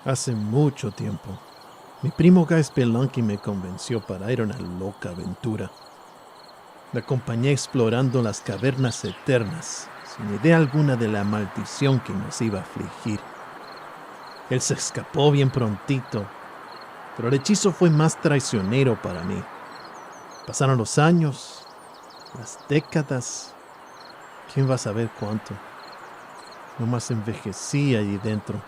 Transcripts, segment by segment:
Hace mucho tiempo, mi primo Spelunky me convenció para ir a una loca aventura. Le acompañé explorando las cavernas eternas, sin idea alguna de la maldición que nos iba a afligir. Él se escapó bien prontito, pero el hechizo fue más traicionero para mí. Pasaron los años, las décadas, quién va a saber cuánto. Nomás envejecí allí dentro.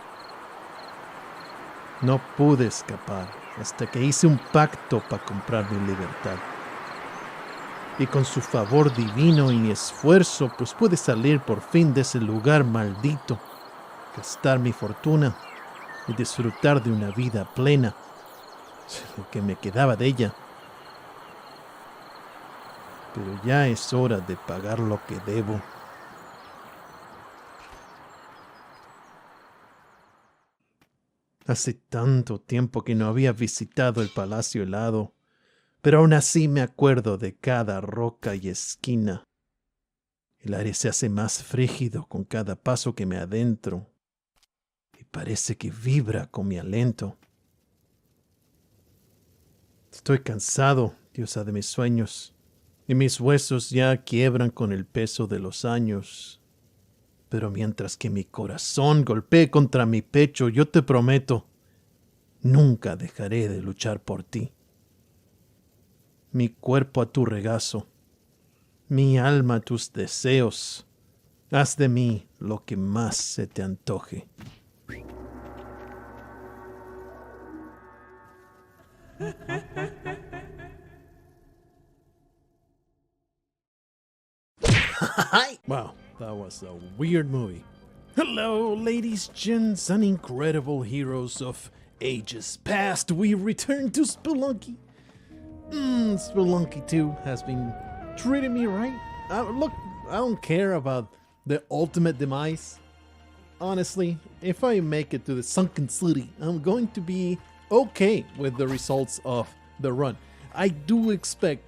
No pude escapar hasta que hice un pacto para comprar mi libertad. Y con su favor divino y mi esfuerzo, pues pude salir por fin de ese lugar maldito, gastar mi fortuna y disfrutar de una vida plena, lo que me quedaba de ella. Pero ya es hora de pagar lo que debo. Hace tanto tiempo que no había visitado el Palacio Helado, pero aún así me acuerdo de cada roca y esquina. El aire se hace más frígido con cada paso que me adentro, y parece que vibra con mi aliento. Estoy cansado, diosa de mis sueños, y mis huesos ya quiebran con el peso de los años. Pero mientras que mi corazón golpee contra mi pecho, yo te prometo, nunca dejaré de luchar por ti. Mi cuerpo a tu regazo, mi alma a tus deseos. Haz de mí lo que más se te antoje. Wow, that was a weird movie. Hello, ladies, gents, and incredible heroes of ages past. We return to Spelunky. Spelunky 2 has been treating me right. Look, I don't care about the ultimate demise. Honestly, if I make it to the sunken city, I'm going to be okay with the results of the run. I do expect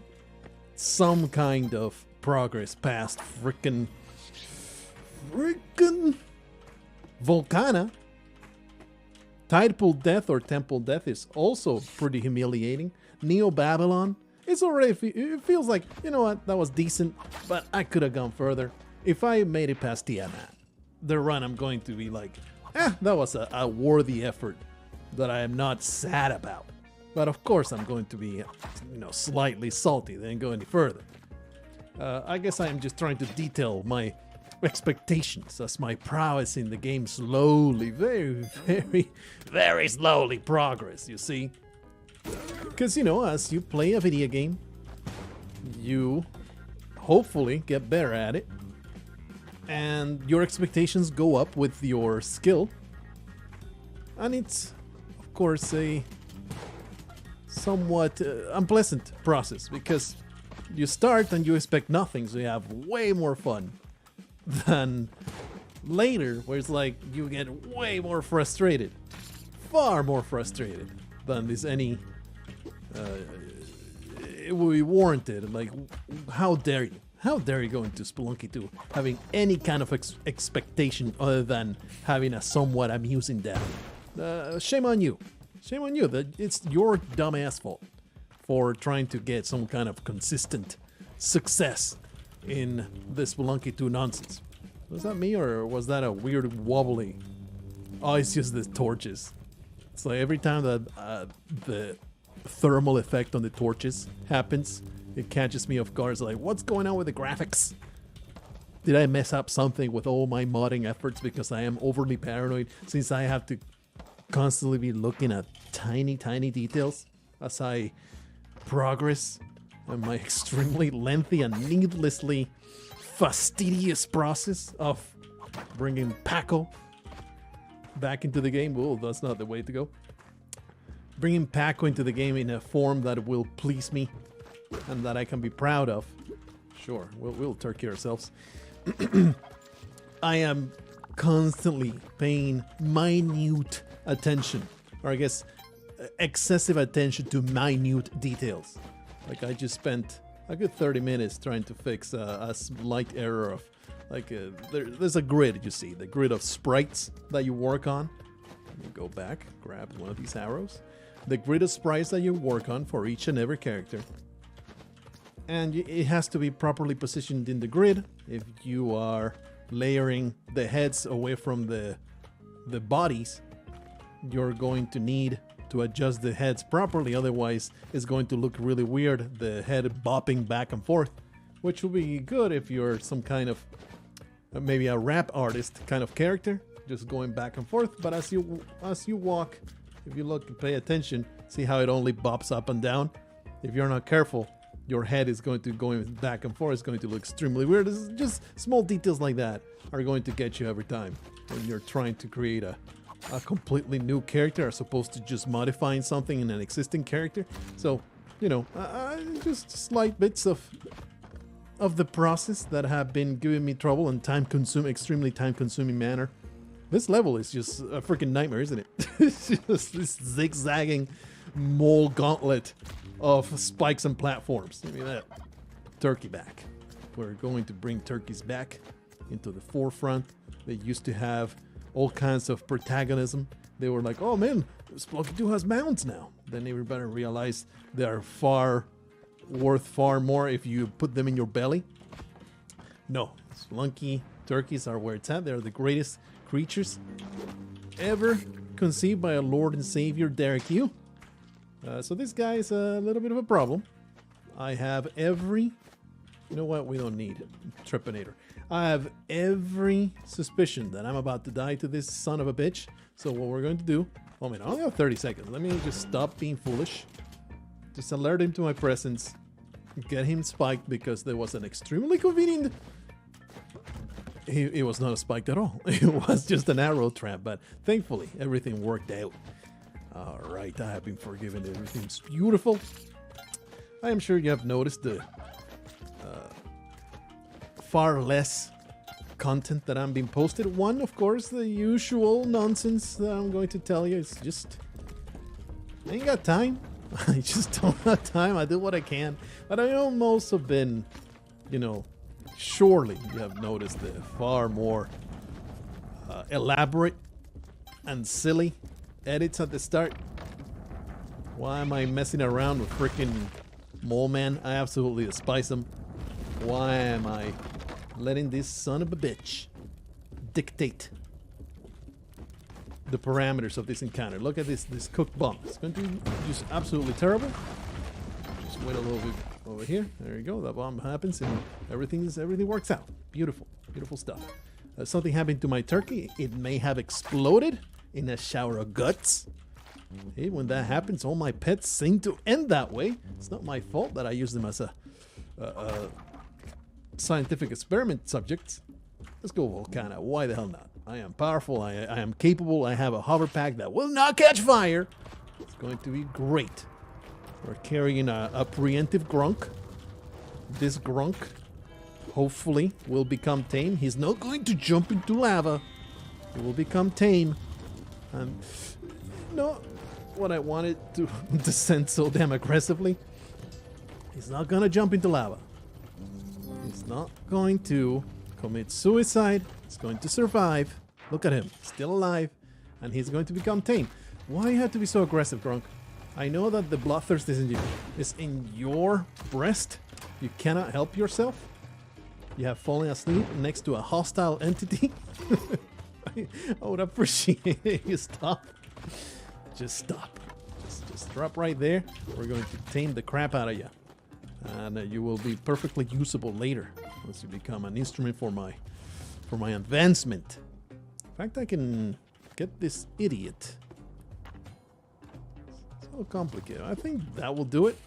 some kind of progress past frickin' Volcana. Tidepool Death or Temple Death is also pretty humiliating. Neo Babylon is already, it feels like, you know what, that was decent, but I could have gone further. If I made it past Tiamat, the run, I'm going to be like, that was a worthy effort that I am not sad about. But of course I'm going to be, slightly salty, then go any further. I guess I'm just trying to detail my expectations as my prowess in the game slowly, very, very, very slowly progress, you see? Because, as you play a video game, you hopefully get better at it, and your expectations go up with your skill, and it's, of course, a somewhat unpleasant process, because you start and you expect nothing, so you have way more fun than later, where it's like you get way more frustrated, far more frustrated than this any it will be warranted. Like, how dare you? How dare you go into Spelunky 2 having any kind of expectation other than having a somewhat amusing death? Shame on you. Shame on you. That it's your dumbass fault for trying to get some kind of consistent success in this Spelunky 2 nonsense. Was that me, or was that a weird wobbly? Oh, it's just the torches. It's like every time that the thermal effect on the torches happens, it catches me off guard. It's like, what's going on with the graphics? Did I mess up something with all my modding efforts because I am overly paranoid, since I have to constantly be looking at tiny details as I progress in my extremely lengthy and needlessly fastidious process of bringing Paco back into the game? Oh, that's not the way to go. Bringing Paco into the game in a form that will please me and that I can be proud of. Sure, we'll turkey ourselves. I am constantly paying minute attention, or I guess excessive attention to minute details. Like, I just spent a good 30 minutes trying to fix a slight error of, like, there's a grid, you see, the grid of sprites that you work on. You go back, grab one of these arrows. The grid of sprites that you work on for each and every character. And it has to be properly positioned in the grid. If you are layering the heads away from the bodies, you're going to need to adjust the heads properly. Otherwise, it's going to look really weird, the head bopping back and forth, which will be good if you're some kind of maybe a rap artist kind of character, just going back and forth. But as you walk, if you look and pay attention, see how it only bops up and down. If you're not careful, your head is going to go back and forth. It's going to look extremely weird. It's just small details like that are going to get you every time when you're trying to create a completely new character as opposed to just modifying something in an existing character. So, you know, just slight bits of the process that have been giving me trouble and extremely time-consuming manner. This level is just a freaking nightmare, isn't it? It's just this zigzagging mole gauntlet of spikes and platforms. Give me that. Turkey back. We're going to bring turkeys back into the forefront. They used to have all kinds of protagonism. They were like, oh man, Spelunky 2 has mounts now. Then everybody realized they are worth far more if you put them in your belly. No, Spelunky turkeys are where it's at. They're the greatest creatures ever conceived by a Lord and Savior, Derek Yu. So this guy is a little bit of a problem. I have every... You know what? We don't need Trepanator. I have every suspicion that I'm about to die to this son of a bitch. So what we're going to do... Oh man, I only have 30 seconds. Let me just stop being foolish. Just alert him to my presence. Get him spiked because there was an extremely convenient... It was not a spike at all. It was just an arrow trap, but thankfully everything worked out. Alright, I have been forgiven. Everything's beautiful. I am sure you have noticed the far less content that I'm being posted. One, of course, the usual nonsense that I'm going to tell you. It's just... I ain't got time. I just don't have time. I do what I can. But I almost have been, you know... Surely you have noticed the far more elaborate and silly edits at the start. Why am I messing around with freaking Mole Man? I absolutely despise him. Why am I letting this son of a bitch dictate the parameters of this encounter? Look at this cooked bomb. It's going to be just absolutely terrible. Just wait a little bit. Over here, there you go. That bomb happens, and everything works out. Beautiful, beautiful stuff. Something happened to my turkey. It may have exploded in a shower of guts. Hey, when that happens, all my pets seem to end that way. It's not my fault that I use them as a scientific experiment subjects. Let's go Volcana. Why the hell not? I am powerful. I am capable. I have a hover pack that will not catch fire. It's going to be great. We're carrying a preemptive grunk. This grunk, hopefully, will become tame. He's not going to jump into lava. He will become tame. And not what I wanted to descend so damn aggressively. He's not going to jump into lava. He's not going to commit suicide. He's going to survive. Look at him, still alive. And he's going to become tame. Why you have to be so aggressive, grunk? I know that the bloodthirst is in your breast. You cannot help yourself. You have fallen asleep next to a hostile entity. I would appreciate it if you stop. Just stop. Just drop right there. We're going to tame the crap out of you. And you will be perfectly usable later once you become an instrument for my advancement. In fact, I can get this idiot. Complicated. I think that will do it.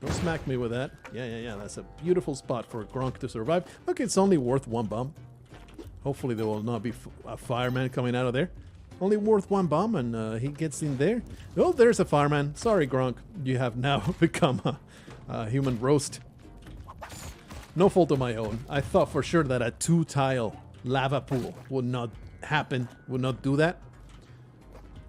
Don't smack me with that. Yeah. That's a beautiful spot for Gronk to survive. Look, it's only worth one bomb. Hopefully there will not be a fireman coming out of there. Only worth one bomb, and he gets in there. Oh, there's a fireman. Sorry, Gronk. You have now become a human roast. No fault of my own. I thought for sure that a 2-tile lava pool would not happen, would not do that.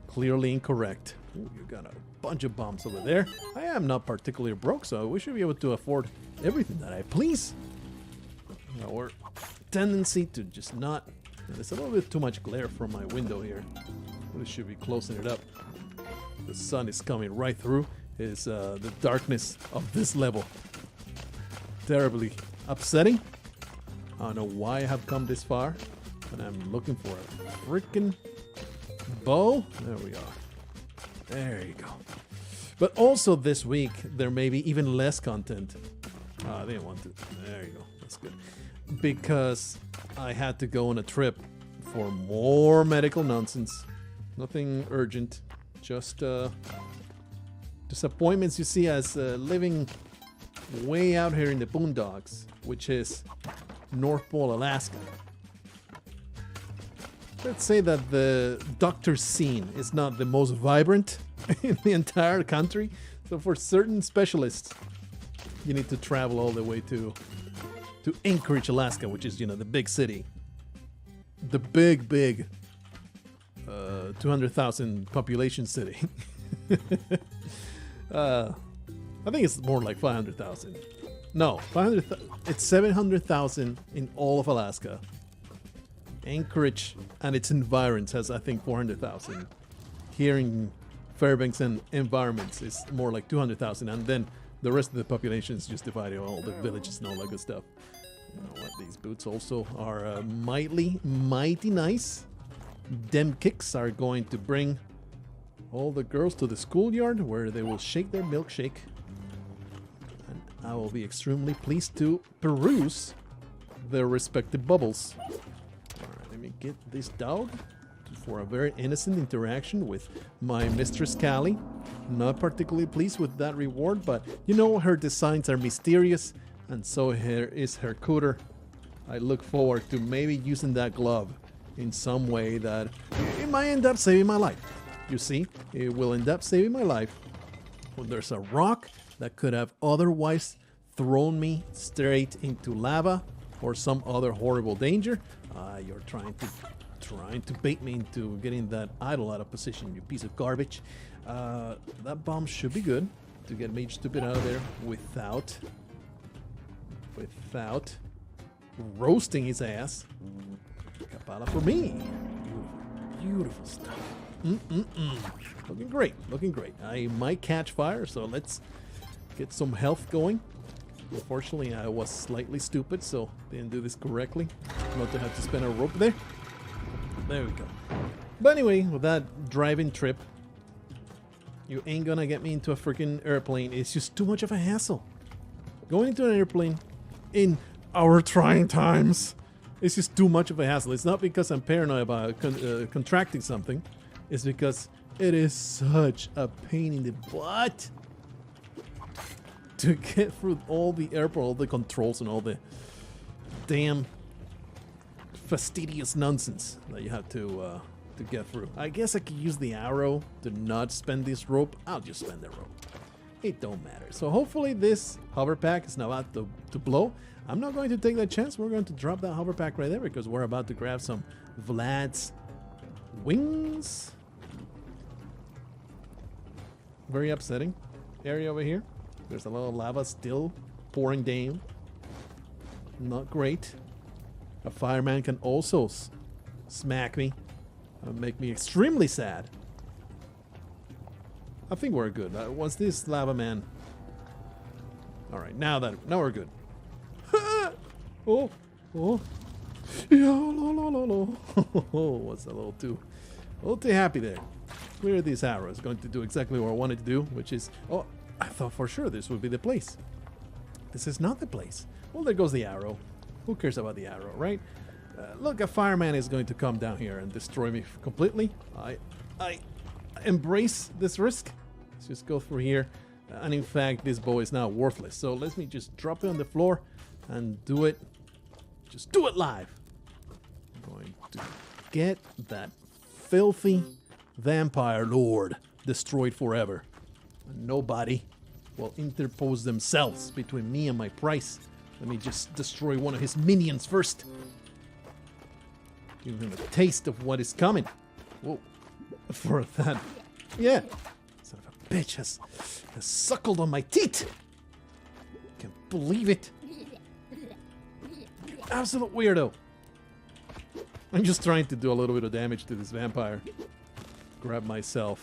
Clearly incorrect. Ooh, you got a bunch of bombs over there. I am not particularly broke, so we should be able to afford everything that I please. Our tendency to just not... There's a little bit too much glare from my window here. We should be closing it up. The sun is coming right through. Is the darkness of this level terribly upsetting. I don't know why I have come this far, but I'm looking for a freaking bow. There we are. There you go. But also this week, there may be even less content. I didn't want to. There you go. That's good. Because I had to go on a trip for more medical nonsense. Nothing urgent. Just disappointments you see as living way out here in the boondocks, which is North Pole, Alaska. Let's say that the doctor scene is not the most vibrant in the entire country. So for certain specialists, you need to travel all the way to Anchorage, Alaska, which is, you know, the big city. The big 200,000 population city. I think it's more like 500,000. No, 500,000. It's 700,000 in all of Alaska. Anchorage and its environs has, I think, 400,000. Here in Fairbanks and environments is more like 200,000, and then the rest of the population is just divided on all the villages and all that good stuff. You know what? These boots also are mighty nice. Them kicks are going to bring all the girls to the schoolyard where they will shake their milkshake. And I will be extremely pleased to peruse their respective bubbles. Alright, let me get this dog for a very innocent interaction with my Mistress Callie. Not particularly pleased with that reward, but you know, her designs are mysterious, and so here is her cooter. I look forward to maybe using that glove in some way that it might end up saving my life. You see, it will end up saving my life when there's a rock that could have otherwise thrown me straight into lava or some other horrible danger. You're trying to bait me into getting that idol out of position, you piece of garbage. That bomb should be good to get Mage Stupid out of there without roasting his ass. Kapala for me. Beautiful stuff. Looking great, looking great. I might catch fire, so let's get some health going. Unfortunately, I was slightly stupid, so didn't do this correctly. Not to have to spend a rope there. There we go. But anyway, with that driving trip, you ain't gonna get me into a freaking airplane. It's just too much of a hassle. Going into an airplane in our trying times, it's just too much of a hassle. It's not because I'm paranoid about contracting something. It's because it is such a pain in the butt to get through all the airport, all the controls, and all the damn fastidious nonsense that you have to get through. I guess I could use the arrow to not spend this rope. I'll just spend the rope. It don't matter. So hopefully this hover pack is not about to blow. I'm not going to take that chance. We're going to drop that hover pack right there because we're about to grab some Vlad's wings. Very upsetting area over here. There's a little lava still pouring down. Not great. A fireman can also smack me. Make me extremely sad. I think we're good. Once this lava man... Alright, now we're good. Oh. What's a little too happy there. Clear these arrows. Going to do exactly what I wanted to do, which is... Oh, I thought for sure this would be the place. This is not the place. Well, there goes the arrow. Who cares about the arrow, right? Look, a fireman is going to come down here and destroy me completely. I embrace this risk. Let's just go through here. And in fact, this bow is now worthless. So let me just drop it on the floor and do it. Just do it live. I'm going to get that filthy vampire lord destroyed forever. And nobody will interpose themselves between me and my price. Let me just destroy one of his minions first. Give him a taste of what is coming. Whoa. For that. Yeah. Son of a bitch has suckled on my teeth. Can't believe it. Absolute weirdo. I'm just trying to do a little bit of damage to this vampire. grab myself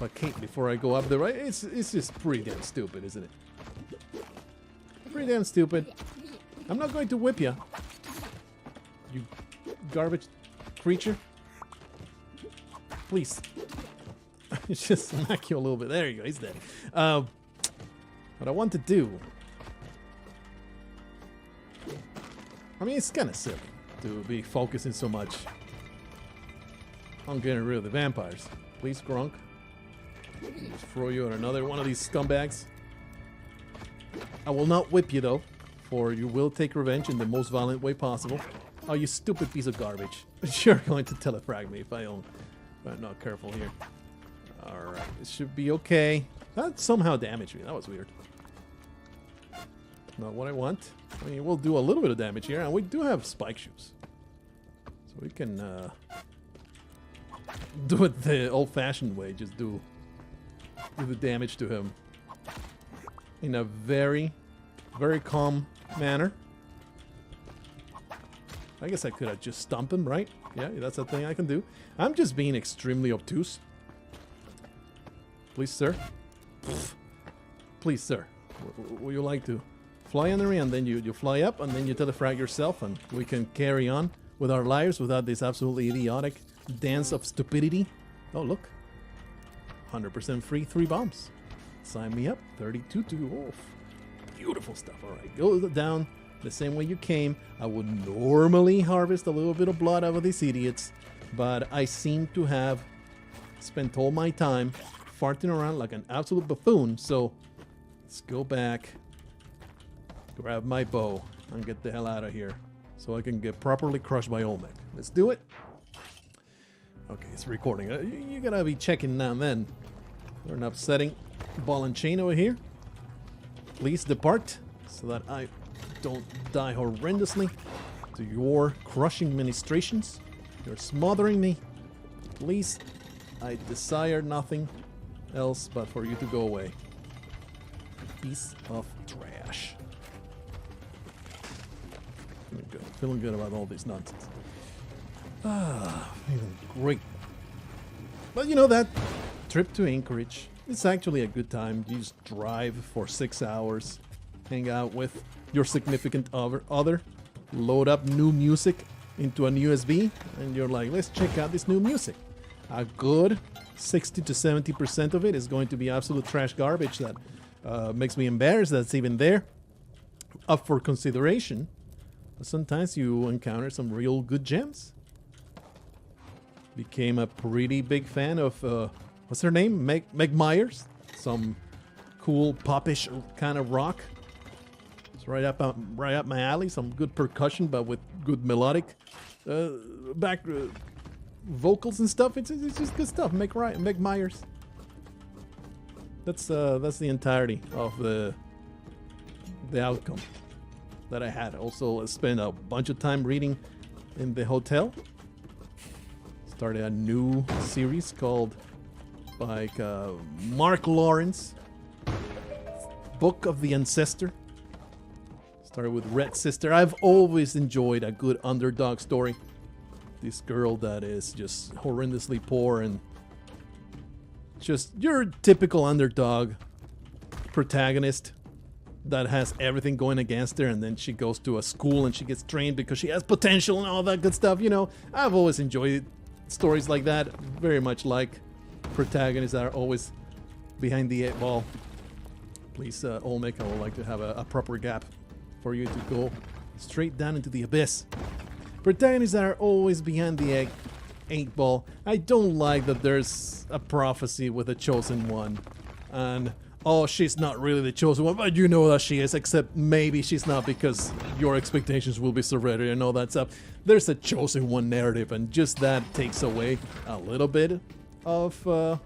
a cape before I go up there, right? It's just pretty damn stupid, isn't it? Pretty damn stupid. I'm not going to whip you, you garbage creature. Please. Just smack you a little bit. There you go, he's dead. What I want to do... I mean, it's kind of silly to be focusing so much on getting rid of the vampires. Please, Grunk. Just throw you at another one of these scumbags. I will not whip you, though, for you will take revenge in the most violent way possible. Oh, you stupid piece of garbage. You're going to telefrag me if I'm not careful here. Alright, this should be okay. That somehow damaged me. That was weird. Not what I want. I mean, we'll do a little bit of damage here, and we do have spike shoes. So we can do it the old-fashioned way. Just do the damage to him in a very, very calm manner. I guess I could have just stomped him, right? Yeah, that's a thing I can do. I'm just being extremely obtuse. Please, sir. Please, sir. Would you like to fly under me, and then you fly up, and then you telefrag yourself, and we can carry on with our lives without this absolutely idiotic dance of stupidity? Oh, look. 100% free 3 bombs. Sign me up. 32 to go off. Beautiful stuff. All right, go down the same way you came. I would normally harvest a little bit of blood out of these idiots, but I seem to have spent all my time farting around like an absolute buffoon, so let's go back, grab my bow, and get the hell out of here so I can get properly crushed by Olmec. Let's do it. Okay, it's recording. You gotta be checking now and then. There's an upsetting ball and chain over here. Please depart so that I don't die horrendously to your crushing ministrations. You're smothering me. Please, I desire nothing else but for you to go away. Piece of trash. Feeling good. Feeling good about all this nonsense. Feeling great. But you know, that trip to Anchorage, it's actually a good time. You just drive for 6 hours, hang out with your significant other, load up new music into an USB, and you're like, let's check out this new music. A good 60 to 70% of it is going to be absolute trash garbage that makes me embarrassed that's even there, up for consideration. But sometimes you encounter some real good gems. Became a pretty big fan of, what's her name? Meg Myers. Some cool popish kind of rock. It's right up my alley. Some good percussion, but with good melodic back vocals and stuff. It's just good stuff. Meg Myers. That's the entirety of the outcome that I had. Also spent a bunch of time reading in the hotel. Started a new series called like Mark Lawrence, Book of the Ancestor. Started with Red Sister. I've always enjoyed a good underdog story. This girl that is just horrendously poor and just your typical underdog protagonist that has everything going against her, and then she goes to a school and she gets trained because she has potential and all that good stuff. You know, I've always enjoyed stories like that. Very much like protagonists that are always behind the 8 ball. Please, Olmec, I would like to have a proper gap for you to go straight down into the abyss. Protagonists that are always behind the 8 ball. I don't like that there's a prophecy with a chosen one, and oh, she's not really the chosen one, but you know that she is, except maybe she's not because your expectations will be subverted and all that stuff. There's a chosen one narrative, and just that takes away a little bit of the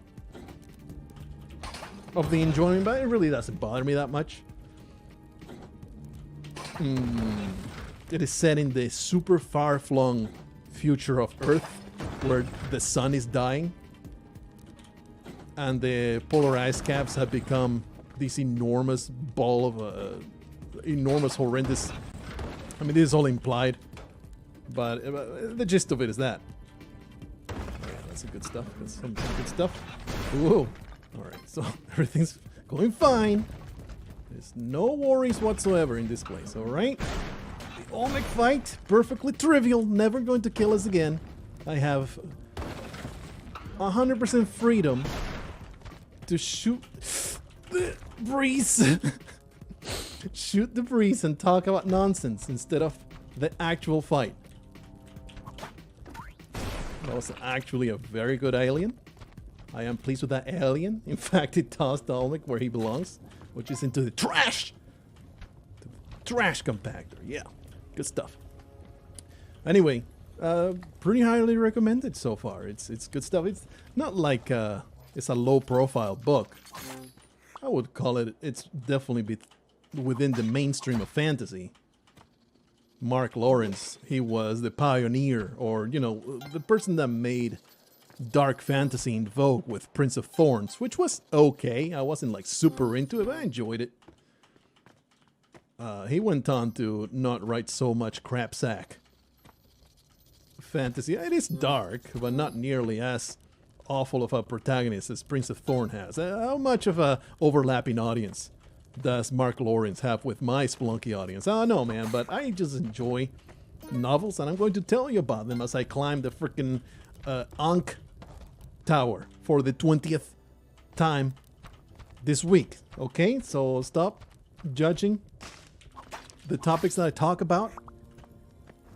enjoyment, but it really doesn't bother me that much. It is set in the super far-flung future of Earth, where the sun is dying, and the polar ice caps have become this enormous ball of enormous, horrendous. I mean, this is all implied, but the gist of it is that That's a good stuff. That's some good stuff. Whoa. Alright, so everything's going fine. There's no worries whatsoever in this place, alright? The Olmec fight, perfectly trivial, never going to kill us again. I have 100% freedom to shoot the breeze. Shoot the breeze and talk about nonsense instead of the actual fight. That was actually a very good alien. I am pleased with that alien. In fact, it tossed the Olmec where he belongs, which is into the trash. The trash compactor. Yeah, good stuff. Anyway, pretty highly recommended so far. It's good stuff. It's not like it's a low-profile book. I would call it. It's definitely within the mainstream of fantasy. Mark Lawrence, he was the pioneer, or, you know, the person that made dark fantasy in vogue with Prince of Thorns, which was okay. I wasn't like super into it, but I enjoyed it. He went on to not write so much crapsack fantasy. It is dark, but not nearly as awful of a protagonist as Prince of Thorn has. How much of a overlapping audience does Mark Lawrence have with my Spelunky audience? I don't know, man, but I just enjoy novels, and I'm going to tell you about them as I climb the freaking Ankh Tower for the 20th time this week. Okay, so stop judging the topics that I talk about.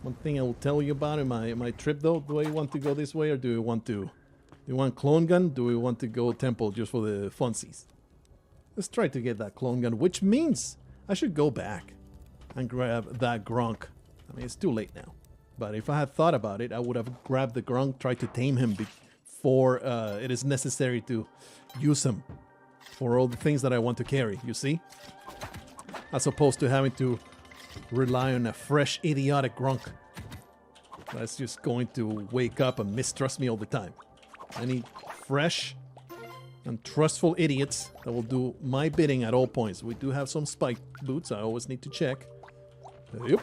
One thing I will tell you about in my trip, though, do I want to go this way, or do we want clone gun? Do we want to go temple just for the funsies? Let's try to get that clone gun, which means I should go back and grab that Gronk. I mean, it's too late now. But if I had thought about it, I would have grabbed the Gronk, tried to tame him before it is necessary to use him for all the things that I want to carry, you see? As opposed to having to rely on a fresh, idiotic Gronk that's just going to wake up and mistrust me all the time. I need fresh and trustful idiots that will do my bidding at all points. We do have some spike boots. I always need to check. Yep.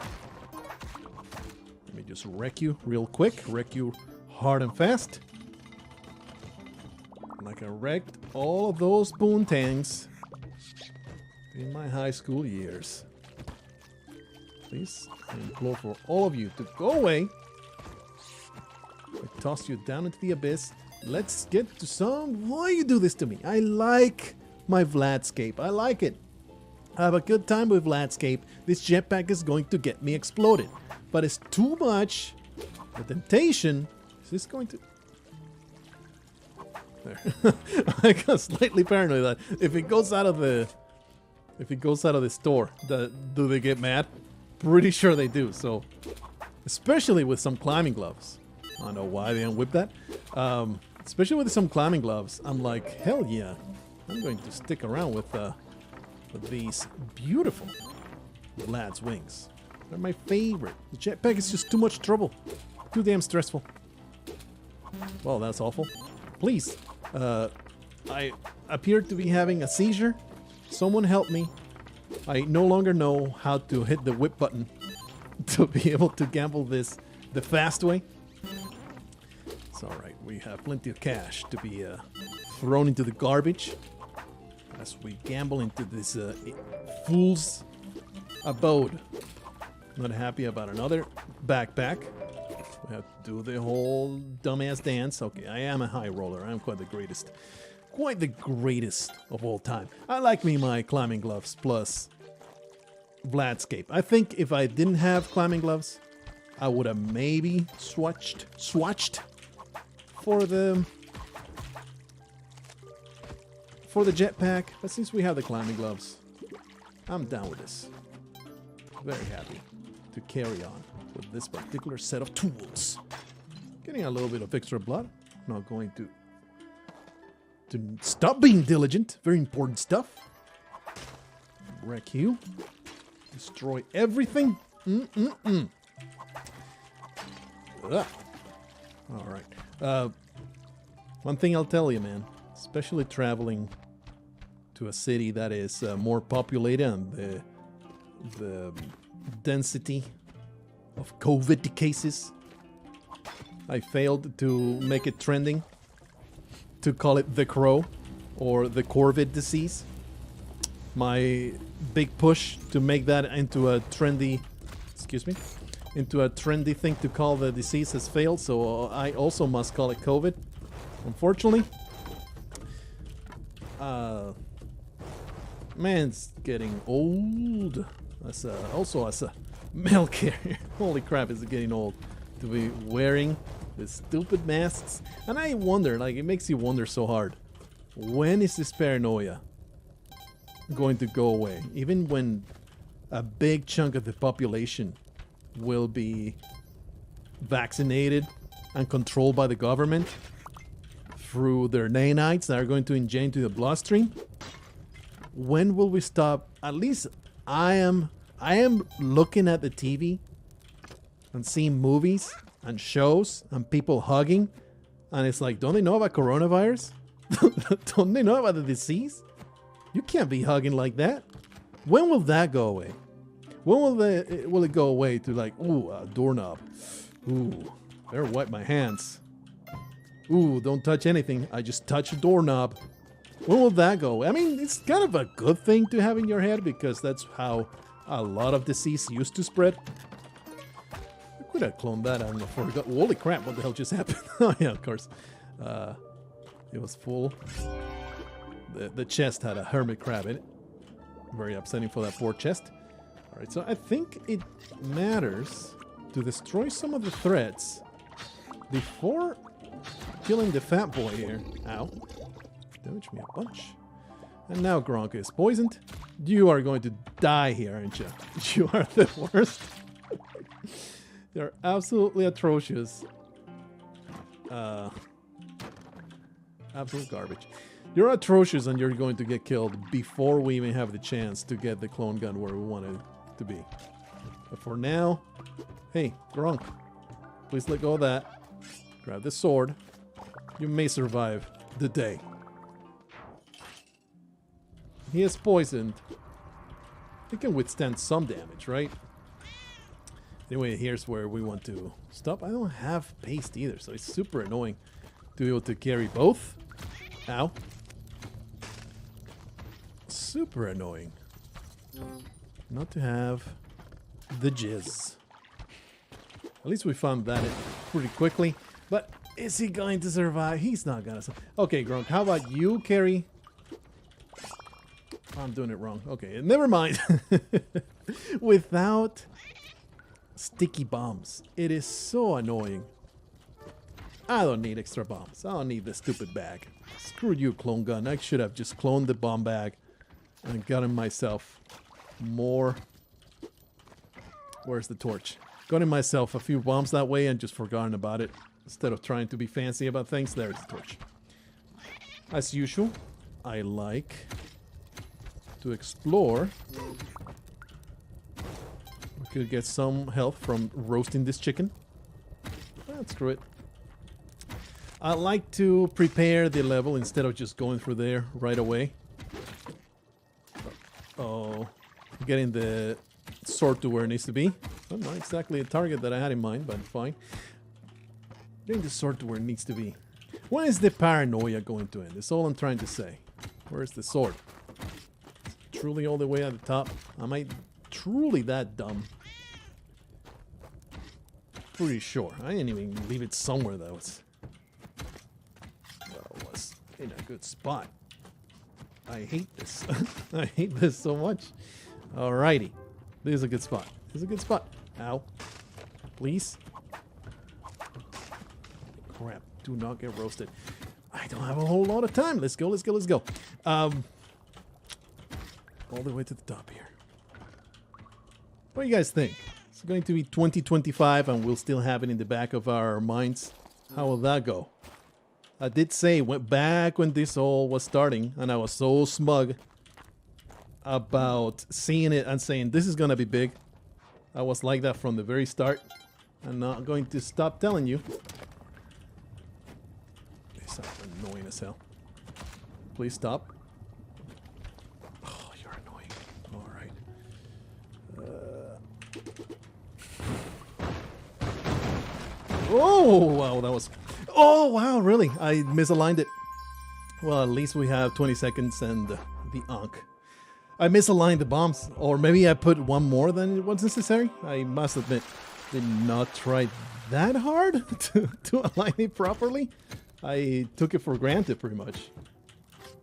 Let me just wreck you real quick. Wreck you hard and fast. Like I wrecked all of those boontangs in my high school years. Please, I implore for all of you to go away. I toss you down into the abyss. Let's get to some... Why you do this to me? I like my Vladscape. I like it. I have a good time with Vladscape. This jetpack is going to get me exploded. But it's too much. The temptation... Is this going to... There. I got slightly paranoid that if it goes out of the... If it goes out of the store, do they get mad? Pretty sure they do, so... Especially with some climbing gloves. I don't know why they unwhip that. Especially with some climbing gloves, I'm like, hell yeah. I'm going to stick around with these beautiful Vlad's wings. They're my favorite. The jetpack is just too much trouble. Too damn stressful. Well, that's awful. Please. I appear to be having a seizure. Someone help me. I no longer know how to hit the whip button to be able to gamble this the fast way. It's alright, we have plenty of cash to be thrown into the garbage as we gamble into this fool's abode. Not happy about another backpack. We have to do the whole dumbass dance. Okay, I am a high roller. I'm quite the greatest. Quite the greatest of all time. I like me my climbing gloves plus Vladscape. I think if I didn't have climbing gloves, I would have maybe swatched for the jetpack, but since we have the climbing gloves, I'm down with this. Very happy to carry on with this particular set of tools. Getting a little bit of extra blood. Not going to stop being diligent. Very important stuff. Wreck you. Destroy everything. Alright. One thing I'll tell you, man. Especially traveling to a city that is more populated and the density of COVID cases I failed to make it trending, to call it the crow or the corvid disease. My big push to make that into a trendy, into a trendy thing to call the disease has failed, so I also must call it COVID. Unfortunately, man's getting old. Also as a mail carrier. Holy crap, is it getting old to be wearing the stupid masks? And I wonder, like, it makes you wonder so hard. When is this paranoia going to go away? Even when a big chunk of the population will be vaccinated and controlled by the government through their nanites that are going to inject into the bloodstream. When will we stop? At least I am looking at the TV and seeing movies and shows and people hugging, and it's like, don't they know about coronavirus? Don't they know about the disease? You can't be hugging like that. When will that go away? When will it go away to, like, ooh, a doorknob? Ooh, better wipe my hands. Ooh, don't touch anything. I just touch a doorknob. When will that go away? I mean, it's kind of a good thing to have in your head because that's how a lot of disease used to spread. I could have cloned that. I forgot. Holy crap, what the hell just happened? Oh, yeah, of course. It was full. The chest had a hermit crab in it. Very upsetting for that poor chest. Alright, so I think it matters to destroy some of the threads before killing the fat boy here. Ow. Damaged me a bunch. And now Gronk is poisoned. You are going to die here, aren't you? You are the worst. You're absolutely atrocious. Absolute garbage. You're atrocious and you're going to get killed before we even have the chance to get the clone gun where we want it to be. But for now, hey, Gronk, please let go of that. Grab the sword. You may survive the day. He is poisoned. He can withstand some damage, right? Anyway, here's where we want to stop. I don't have paste either, so it's super annoying to be able to carry both. Ow. Super annoying not to have the jizz. At least we found that pretty quickly. But is he going to survive? He's not gonna survive. Okay, Gronk, how about you carry? I'm doing it wrong. Okay, never mind. Without sticky bombs, it is so annoying. I don't need extra bombs. I don't need the stupid bag. Screw you, clone gun. I should have just cloned the bomb bag and gotten myself more. Where's the torch? Gotten myself a few bombs that way and just forgotten about it. Instead of trying to be fancy about things, there's the torch. As usual, I like to explore. We could get some health from roasting this chicken. Screw it. I like to prepare the level instead of just going through there right away. Oh, getting the sword to where it needs to be. Well, not exactly a target that I had in mind, but fine. Getting the sword to where it needs to be. When is the paranoia going to end? That's all I'm trying to say. Where's the sword? Truly all the way at the top? Am I truly that dumb? Pretty sure. I didn't even leave it somewhere that was in a good spot. I hate this. I hate this so much. Alrighty. This is a good spot. This is a good spot. Ow. Please. Crap. Do not get roasted. I don't have a whole lot of time. Let's go, let's go, let's go. All the way to the top here. What do you guys think? It's going to be 2025 and we'll still have it in the back of our minds. How will that go? I did say, went back when this all was starting, and I was so smug about seeing it and saying, this is going to be big. I was like that from the very start. I'm not going to stop telling you. It's annoying as hell. Please stop. Oh, you're annoying. All right. Oh, wow, that was... Oh, wow, really? I misaligned it. Well, at least we have 20 seconds and the Ankh. I misaligned the bombs, or maybe I put one more than was necessary. I must admit, did not try that hard to align it properly. I took it for granted, pretty much.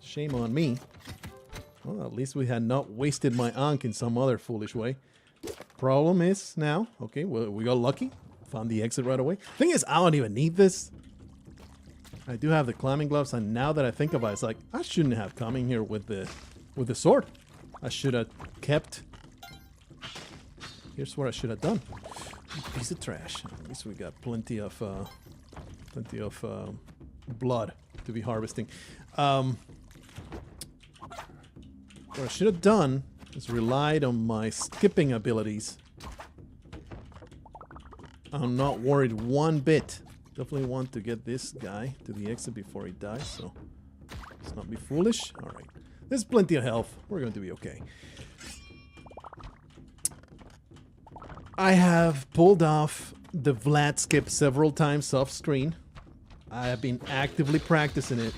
Shame on me. Well, at least we had not wasted my Ankh in some other foolish way. Problem is now, okay, well, we got lucky. Found the exit right away. Thing is, I don't even need this. I do have the climbing gloves, and now that I think about it, it's like, I shouldn't have come in here with the sword. I should have kept... Here's what I should have done. Piece of trash. At least we got plenty of blood to be harvesting. What I should have done is relied on my skipping abilities. I'm not worried one bit. Definitely want to get this guy to the exit before he dies, so let's not be foolish. Alright. There's plenty of health. We're going to be okay. I have pulled off the Vlad skip several times off screen. I have been actively practicing it.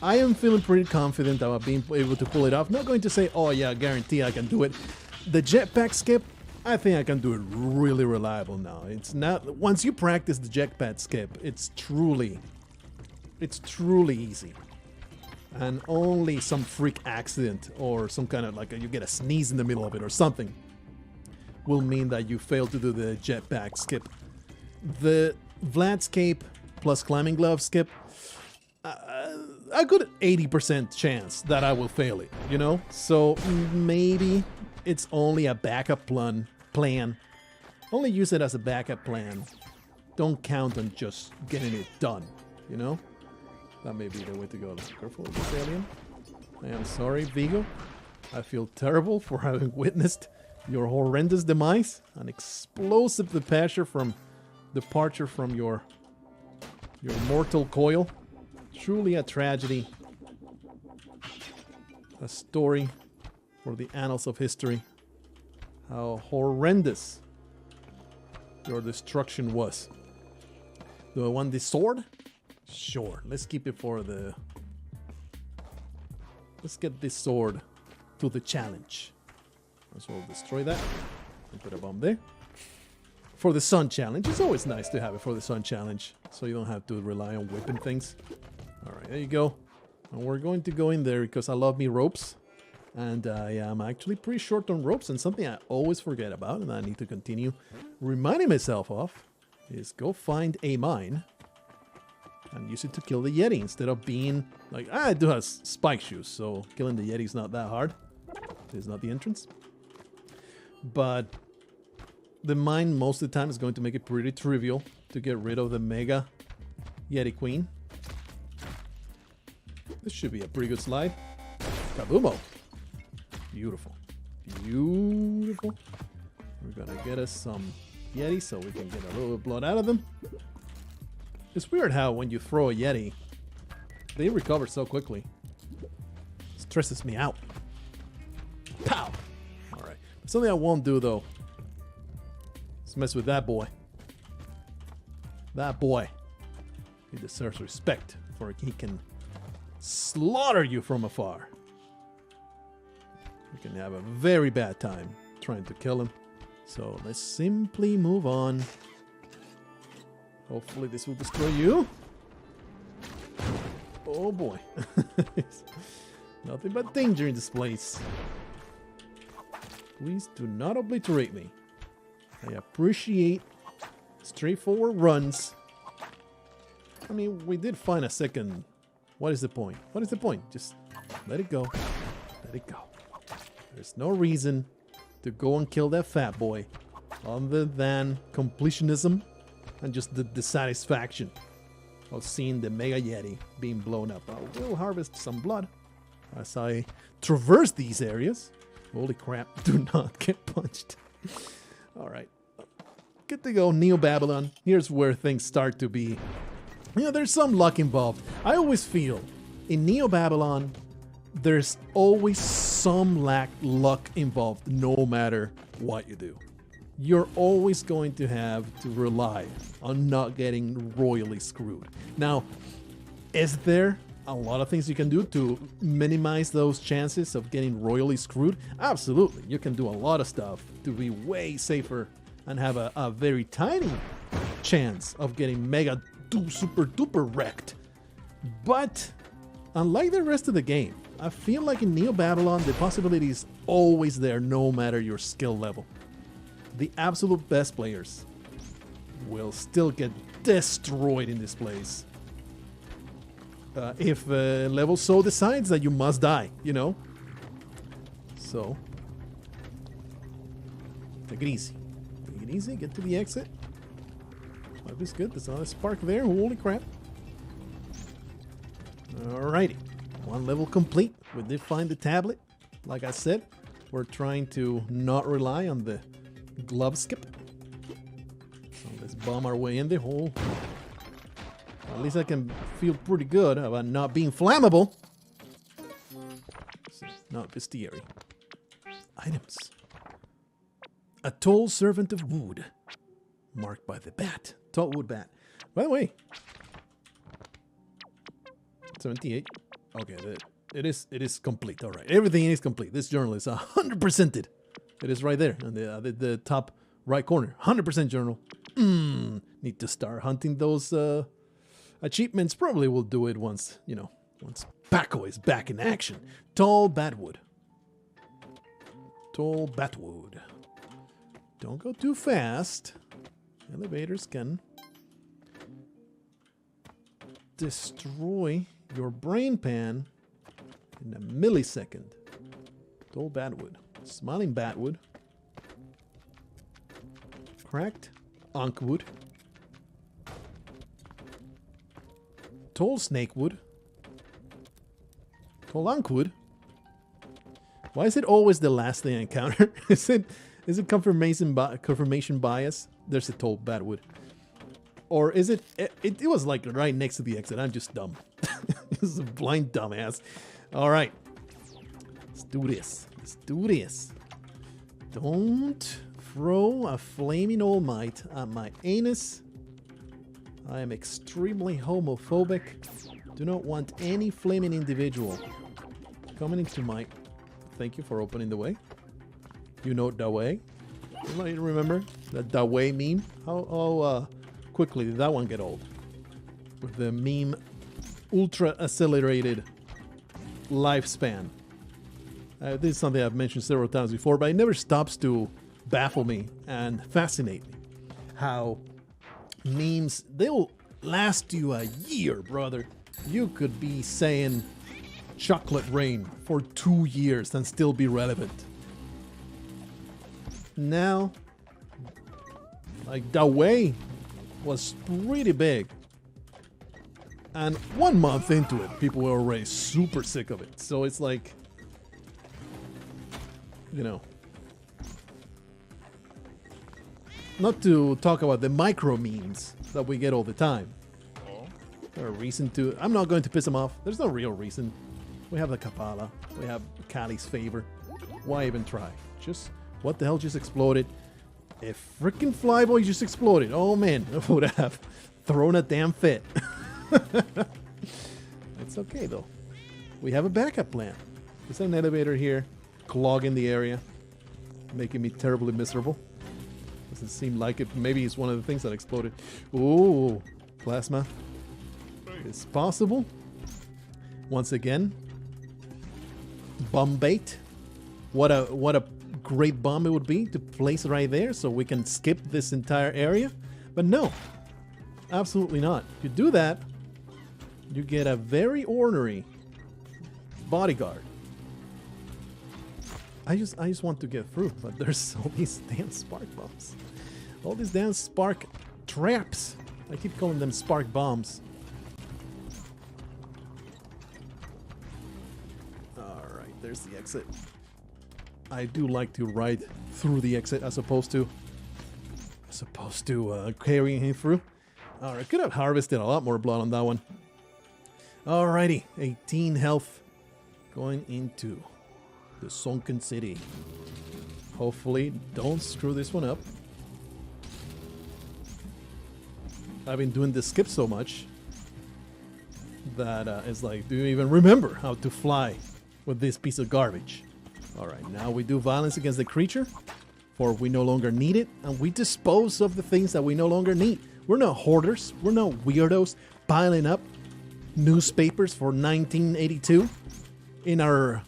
I am feeling pretty confident about being able to pull it off. Not going to say, oh yeah, guarantee I can do it. The jetpack skip, I think I can do it really reliable now. It's not, once you practice the jetpack skip, it's truly easy. And only some freak accident or some kind of like you get a sneeze in the middle of it or something will mean that you fail to do the jetpack skip. The Vlad skip plus climbing glove skip, a good 80% chance that I will fail it, you know? So maybe it's only a backup plan. Only use it as a backup plan. Don't count on just getting it done, you know? That may be the way to go. Careful with this alien. I am sorry, Vigo. I feel terrible for having witnessed your horrendous demise. An explosive departure from your mortal coil. Truly a tragedy. A story for the annals of history. How horrendous your destruction was. Do I want this sword? Sure, let's keep it for the... Let's get this sword to the challenge. So we'll destroy that and put a bomb there. For the sun challenge, it's always nice to have it for the sun challenge, so you don't have to rely on whipping things. Alright, there you go. And we're going to go in there because I love me ropes. And I am actually pretty short on ropes, and something I always forget about and I need to continue reminding myself of is go find a mine and use it to kill the Yeti instead of being like, I do have spike shoes, so killing the Yeti is not that hard. It's not the entrance. But the mine most of the time is going to make it pretty trivial to get rid of the Mega Yeti Queen. This should be a pretty good slide. Kaboomo! Beautiful. Beautiful. We're gonna get us some Yeti so we can get a little bit of blood out of them. It's weird how when you throw a Yeti, they recover so quickly. It stresses me out. Pow! Alright. Something I won't do though is mess with that boy. That boy. He deserves respect, for he can slaughter you from afar. You can have a very bad time trying to kill him. So let's simply move on. Hopefully this will destroy you. Oh boy. Nothing but danger in this place. Please do not obliterate me. I appreciate straightforward runs. I mean, we did find a second. What is the point? What is the point? Just let it go. Let it go. There's no reason to go and kill that fat boy other than completionism and just the dissatisfaction of seeing the Mega Yeti being blown up. I will harvest some blood as I traverse these areas. Holy crap, do not get punched. Alright, good to go. Neo Babylon. Here's where things start to be... You know, there's some luck involved. I always feel in Neo Babylon, there's always some luck involved no matter what you do. you're always going to have to rely on not getting royally screwed. Now, is there a lot of things you can do to minimize those chances of getting royally screwed? Absolutely. You can do a lot of stuff to be way safer and have a very tiny chance of getting mega super duper wrecked. But unlike the rest of the game, I feel like in Neo Babylon, the possibility is always there no matter your skill level. The absolute best players will still get destroyed in this place. If level so decides that you must die, you know? So, take it easy. Take it easy, get to the exit. Life is good, there's not a spark there, holy crap. Alrighty, one level complete. We did find the tablet. Like I said, we're trying to not rely on the glove skip. So let's bomb our way in the hole. At least I can feel pretty good about not being flammable. Not bestiary. Items. A tall servant of wood. Marked by the bat. Tall wood bat. By the way. 78. Okay, it is complete. All right, everything is complete. This journal is 100%ed. It is right there on the top right corner. 100% journal. Need to start hunting those achievements. Probably will do it once, you know, once Paco is back in action. Tall batwood. Tall batwood. Don't go too fast. Elevators can destroy your brain pan in a millisecond. Tall batwood. Smiling batwood. Cracked onkwood. Tall snakewood. Tall onkwood. Why is it always the last thing I encounter? Is it confirmation bias? There's a tall batwood. Or is it was like right next to the exit. I'm just dumb. This is a blind dumbass. All right. Let's do this. Let's do this. Don't throw a flaming all might at my anus. I am extremely homophobic. Do not want any flaming individual coming into my... Thank you for opening the way. You know the way. You remember that the way meme? How quickly did that one get old? With the meme ultra accelerated lifespan. This is something I've mentioned several times before, but it never stops to baffle me and fascinate me. How memes, they'll last you a year, brother. You could be saying chocolate rain for 2 years and still be relevant. Now, like the way was pretty big. And 1 month into it, people were already super sick of it. So it's like, you know, not to talk about the micro memes that we get all the time. There's a reason to... I'm not going to piss them off. There's no real reason. We have the Kapala. We have Kali's favor. Why even try? Just... What the hell just exploded? A freaking flyboy just exploded. Oh man, I would have thrown a damn fit. It's okay though. We have a backup plan. There's an elevator here, clogging the area, making me terribly miserable. Doesn't seem like it. Maybe it's one of the things that exploded. Ooh, plasma. It's possible. Once again, bomb bait. What a great bomb it would be to place right there so we can skip this entire area. But no, absolutely not. If you do that, you get a very ornery bodyguard. I just want to get through, but there's all these damn spark bombs. All these damn spark traps. I keep calling them spark bombs. Alright, there's the exit. I do like to ride through the exit as opposed to carrying him through. Alright, could have harvested a lot more blood on that one. Alrighty, 18 health going into the sunken city. Hopefully, don't screw this one up. I've been doing this skip so much that it's like, do you even remember how to fly with this piece of garbage? Alright, now we do violence against the creature, for we no longer need it, and we dispose of the things that we no longer need. We're not hoarders, we're not weirdos piling up newspapers for 1982 in our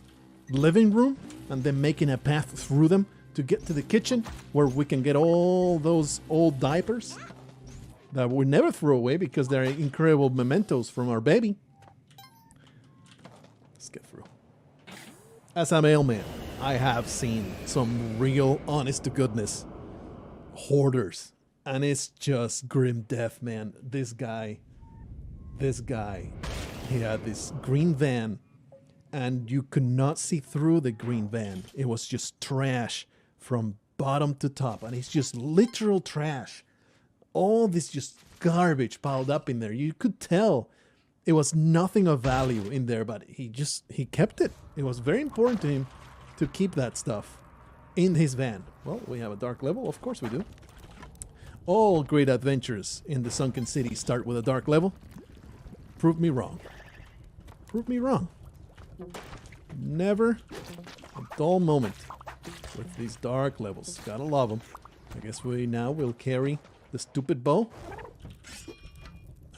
living room and then making a path through them to get to the kitchen where we can get all those old diapers that we never throw away because they're incredible mementos from our baby. Let's get through. As a mailman, I have seen some real honest-to-goodness hoarders. And it's just grim death, man. This guy, he had this green van, and you could not see through the green van. It was just trash from bottom to top, and it's just literal trash. All this just garbage piled up in there. You could tell it was nothing of value in there, but he kept it. It was very important to him to keep that stuff in his van. Well, we have a dark level. Of course we do. All great adventures in the Sunken City start with a dark level. Prove me wrong. Prove me wrong. Never a dull moment with these dark levels. Gotta love them. I guess we now will carry the stupid bow.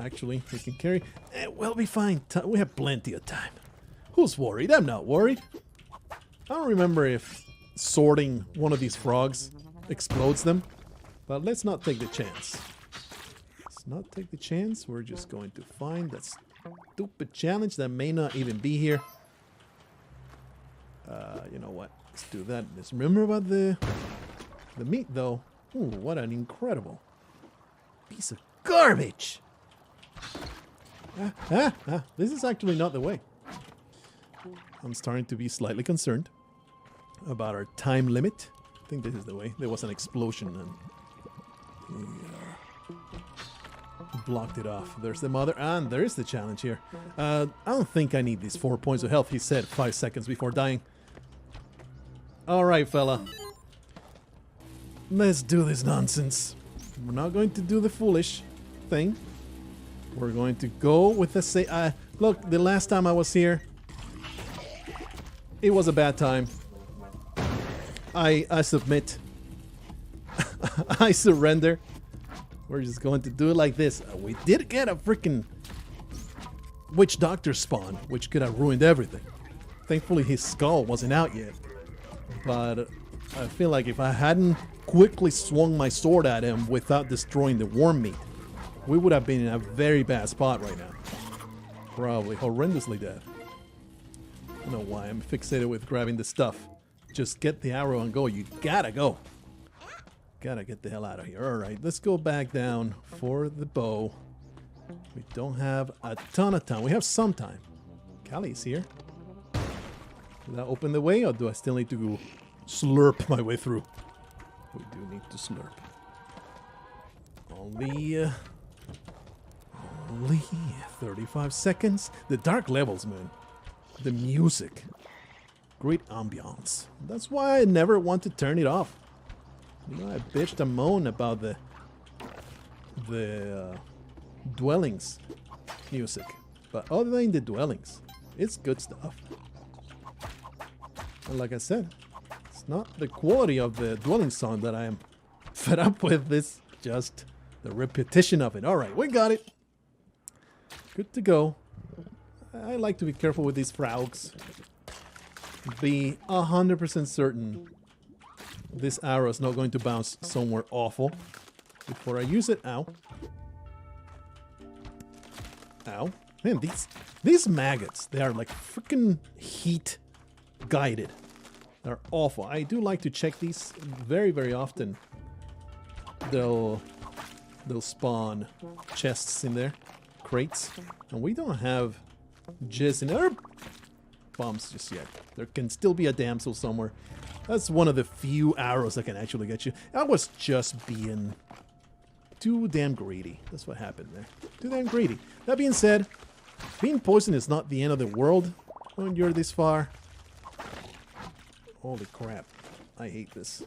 Actually, we can carry... we'll be fine. We have plenty of time. Who's worried? I'm not worried. I don't remember if sorting one of these frogs explodes them. But let's not take the chance. Let's not take the chance. We're just going to find that stupid challenge that may not even be here. You know what? Let's do that. Just remember about the meat, though. Ooh, what an incredible piece of garbage! This is actually not the way. I'm starting to be slightly concerned about our time limit. I think this is the way. There was an explosion and blocked it off. There's the mother, and there is the challenge here. I don't think I need these 4 points of health, he said 5 seconds before dying. Alright, fella. Let's do this nonsense. We're not going to do the foolish thing. We're going to go with the look, the last time I was here, it was a bad time. I submit. I surrender. We're just going to do it like this. We did get a freaking witch doctor spawn, which could have ruined everything. Thankfully, his skull wasn't out yet. But I feel like if I hadn't quickly swung my sword at him without destroying the worm meat, we would have been in a very bad spot right now. Probably horrendously dead. I don't know why I'm fixated with grabbing the stuff. Just get the arrow and go. You gotta go. Gotta get the hell out of here. Alright, let's go back down for the bow. We don't have a ton of time. We have some time. Callie's here. Did I open the way, or do I still need to go slurp my way through? We do need to slurp. Only 35 seconds. The dark levels, man. The music. Great ambiance. That's why I never want to turn it off. You know, I bitched and moaned about the dwellings music. But other than the dwellings, it's good stuff. And like I said, it's not the quality of the dwelling song that I am fed up with. It's just the repetition of it. Alright, we got it. Good to go. I like to be careful with these frogs. Be 100% certain this arrow is not going to bounce somewhere awful before I use it. Ow. Ow. Man, these maggots, they are like freaking heat guided. They're awful. I do like to check these very, very often. They'll spawn chests in there, crates, and we don't have jizz in our bombs just yet. There can still be a damsel somewhere. That's one of the few arrows that can actually get you. I was just being too damn greedy. That's what happened there. Too damn greedy. That being said, being poisoned is not the end of the world when you're this far. Holy crap. I hate this.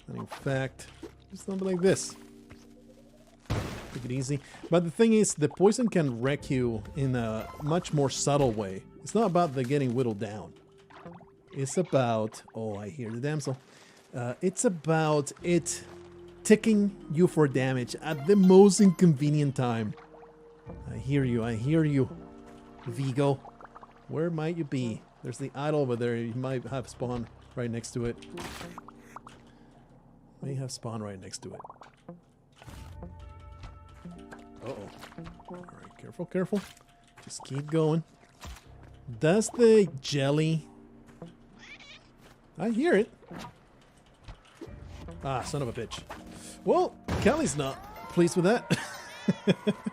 And in fact, do something like this. Take it easy. But the thing is, the poison can wreck you in a much more subtle way. It's not about the getting whittled down. It's about... Oh, I hear the damsel. It's about it ticking you for damage at the most inconvenient time. I hear you. I hear you. Vigo. Where might you be? There's the idol over there. You might have spawn right next to it. May have spawn right next to it. Uh-oh. Alright, careful, careful. Just keep going. Does the jelly... I hear it. Ah, son of a bitch. Well, Kelly's not pleased with that.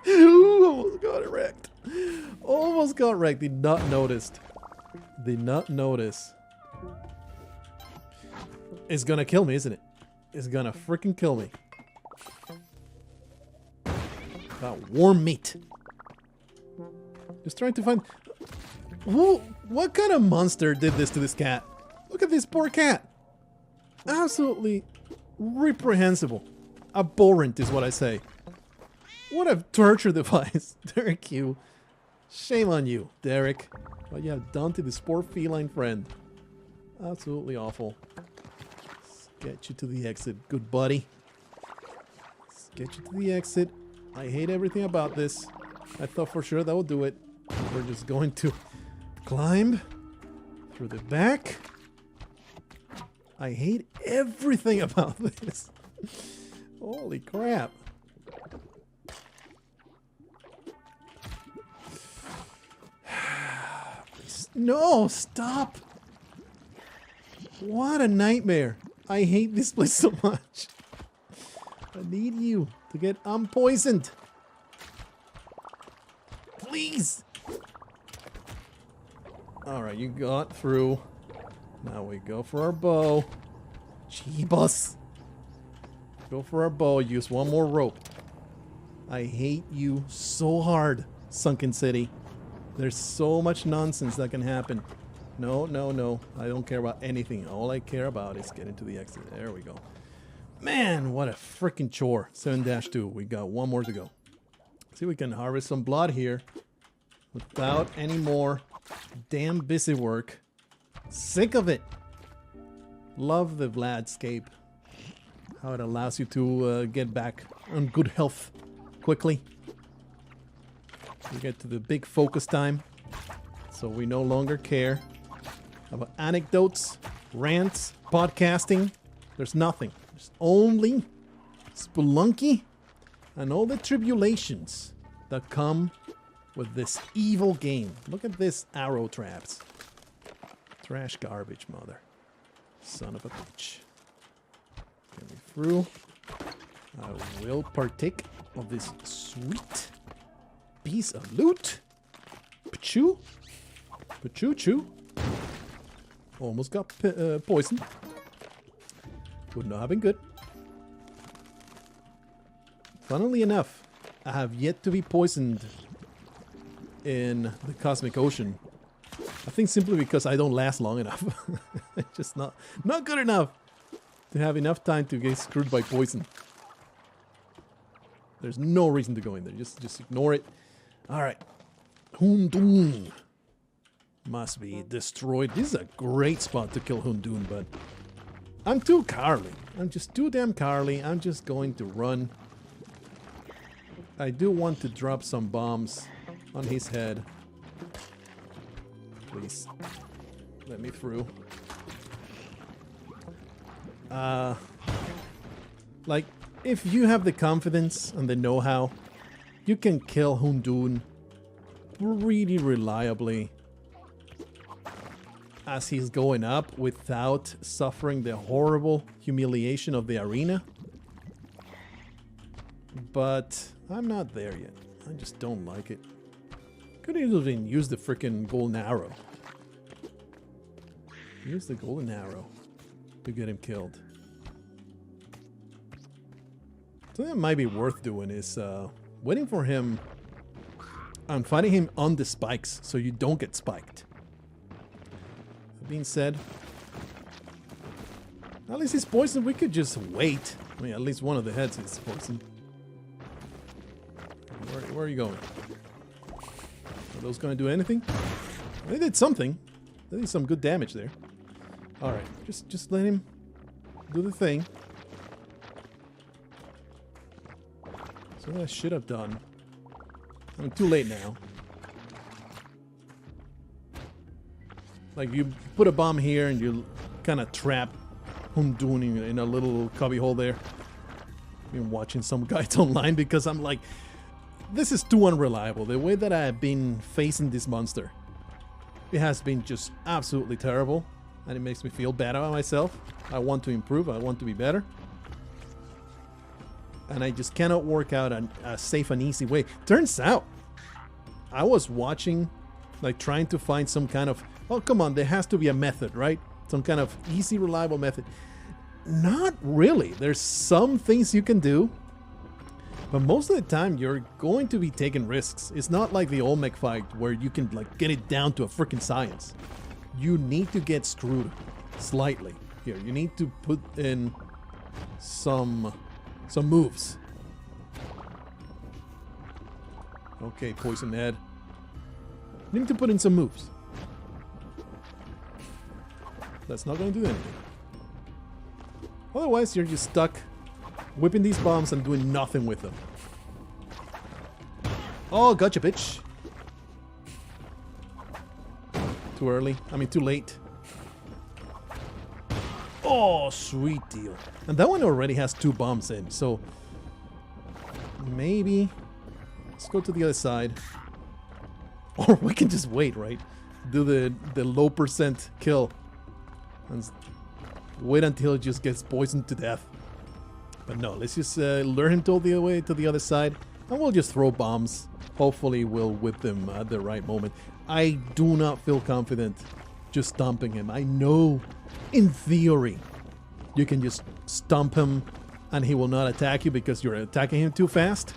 Ooh, almost got it wrecked. Almost got wrecked. Did not notice. Did not notice. It's gonna kill me, isn't it? It's gonna freaking kill me. That warm meat. Just trying to find... Who? What kind of monster did this to this cat? Look at this poor cat. Absolutely reprehensible. Abhorrent is what I say. What a torture device. Derek, you. Shame on you, Derek. What you have done to this poor feline friend. Absolutely awful. Let's get you to the exit, good buddy. Let's get you to the exit. I hate everything about this. I thought for sure that would do it. We're just going to climb through the back. I hate everything about this. Holy crap. No, stop. What a nightmare. I hate this place so much. I need you to get unpoisoned. Please. Alright, you got through. Now we go for our bow. Jeebus. Go for our bow. Use one more rope. I hate you so hard, Sunken City. There's so much nonsense that can happen. No, no, no. I don't care about anything. All I care about is getting to the exit. There we go. Man, what a freaking chore. 7-2. We got one more to go. See if we can harvest some blood here without any more damn busy work. Sick of it. Love the Vladscape. How it allows you to get back on good health quickly. We get to the big focus time, so we no longer care about anecdotes, rants, podcasting. There's nothing. There's only Spelunky and all the tribulations that come with this evil game. Look at this arrow traps. Trash garbage, mother. Son of a bitch. Get me through. I will partake of this sweet piece of loot. Pachoo. Pachoo-choo. Almost got poisoned. Would not have been good. Funnily enough, I have yet to be poisoned in the Cosmic Ocean. I think simply because I don't last long enough. It's just not good enough to have enough time to get screwed by poison. There's no reason to go in there. Just ignore it. Alright. Hundoon must be destroyed. This is a great spot to kill Hundoon, but I'm too cowardly. I'm just too damn cowardly. I'm just going to run. I do want to drop some bombs on his head. Please. Let me through. Like, if you have the confidence and the know-how, you can kill Hundoon pretty reliably as he's going up without suffering the horrible humiliation of the arena. But I'm not there yet. I just don't like it. Could even use the freaking golden arrow. Use the golden arrow to get him killed. Something that might be worth doing is waiting for him and fighting him on the spikes so you don't get spiked. That being said, at least he's poisoned. We could just wait. I mean, at least one of the heads is poisoned. where are you going? Are those going to do anything? They did something. They did some good damage there. Alright, just let him do the thing. So that I should have done. I'm too late now. Like, you put a bomb here and you kind of trap Hundun in a little cubby hole there. I've been watching some guides online because I'm like, this is too unreliable. The way that I've been facing this monster, it has been just absolutely terrible. And it makes me feel bad about myself. I want to improve. I want to be better. And I just cannot work out a safe and easy way. Turns out, I was watching, like trying to find some kind of, oh come on, there has to be a method, right? Some kind of easy, reliable method. Not really. There's some things you can do, but most of the time you're going to be taking risks. It's not like the Olmec fight where you can like get it down to a freaking science. You need to get screwed slightly here. You need to put in some moves. Okay, Poison Head. You need to put in some moves. That's not going to do anything. Otherwise, you're just stuck whipping these bombs and doing nothing with them. Oh, gotcha, bitch. Too early. I mean, too late. Oh, sweet deal. And that one already has 2 bombs in, so maybe let's go to the other side. Or we can just wait, right? Do the low percent kill. And wait until it just gets poisoned to death. But no, let's just lure him all the way to the other side. And we'll just throw bombs. Hopefully we'll whip them at the right moment. I do not feel confident just stomping him. I know, in theory, you can just stomp him and he will not attack you because you're attacking him too fast.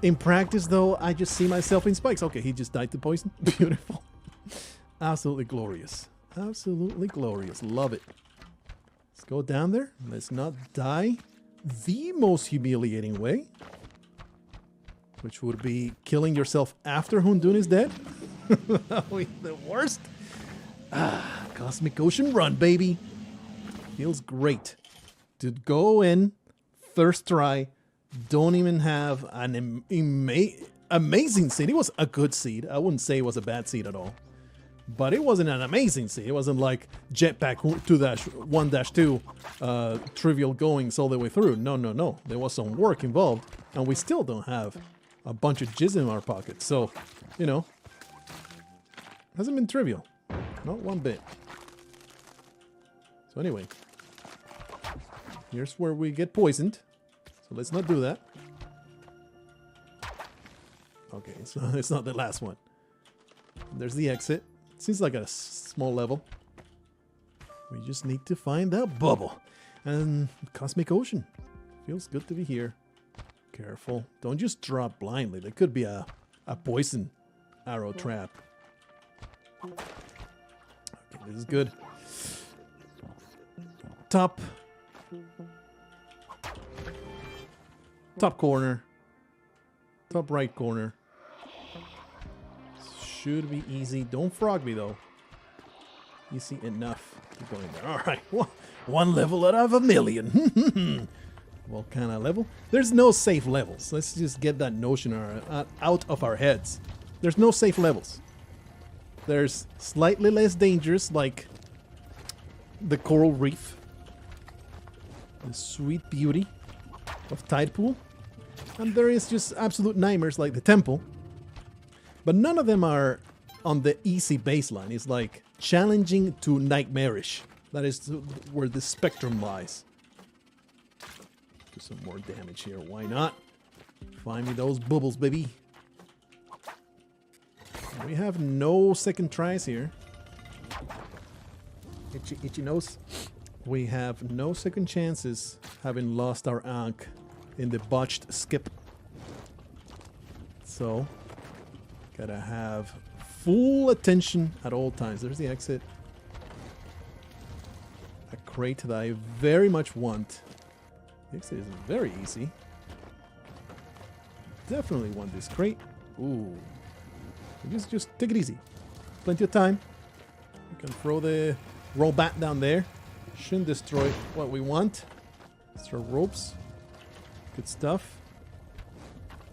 In practice, though, I just see myself in spikes. Okay, he just died to poison. Beautiful. Absolutely glorious. Absolutely glorious. Love it. Let's go down there. Let's not die the most humiliating way, which would be killing yourself after Hundun is dead. That would be the worst. Ah, Cosmic Ocean Run, baby. Feels great to go in, first try, don't even have an amazing seed. It was a good seed. I wouldn't say it was a bad seed at all. But it wasn't an amazing seed. It wasn't like Jetpack 2-1-2 trivial goings all the way through. No, no, no. There was some work involved. And we still don't have a bunch of jizz in our pockets. So, you know, hasn't been trivial. Not one bit. So anyway, here's where we get poisoned. So let's not do that. Okay, so it's not the last one. There's the exit. Seems like a small level. We just need to find that bubble. And Cosmic Ocean. Feels good to be here. Careful. Don't just drop blindly. There could be a poison arrow trap. Okay, this is good. Top corner. Top right corner. Should be easy. Don't frog me though. Easy enough. Keep going there. Alright. One level out of a million. What kind of level? There's no safe levels. Let's just get that notion out of our heads. There's no safe levels. There's slightly less dangerous, like the coral reef. The sweet beauty of Tide Pool. And there is just absolute nightmares like the temple. But none of them are on the easy baseline. It's like challenging to nightmarish. That is where the spectrum lies. Do some more damage here. Why not? Find me those bubbles, baby. We have no second tries here. Itchy nose. We have no second chances, having lost our Ankh in the botched skip. So, gotta have full attention at all times. There's the exit. A crate that I very much want. The exit is very easy. definitely want this crate. Ooh. Just take it easy. Plenty of time. We can throw the roll bat down there. Shouldn't destroy what we want. Extra ropes. Good stuff.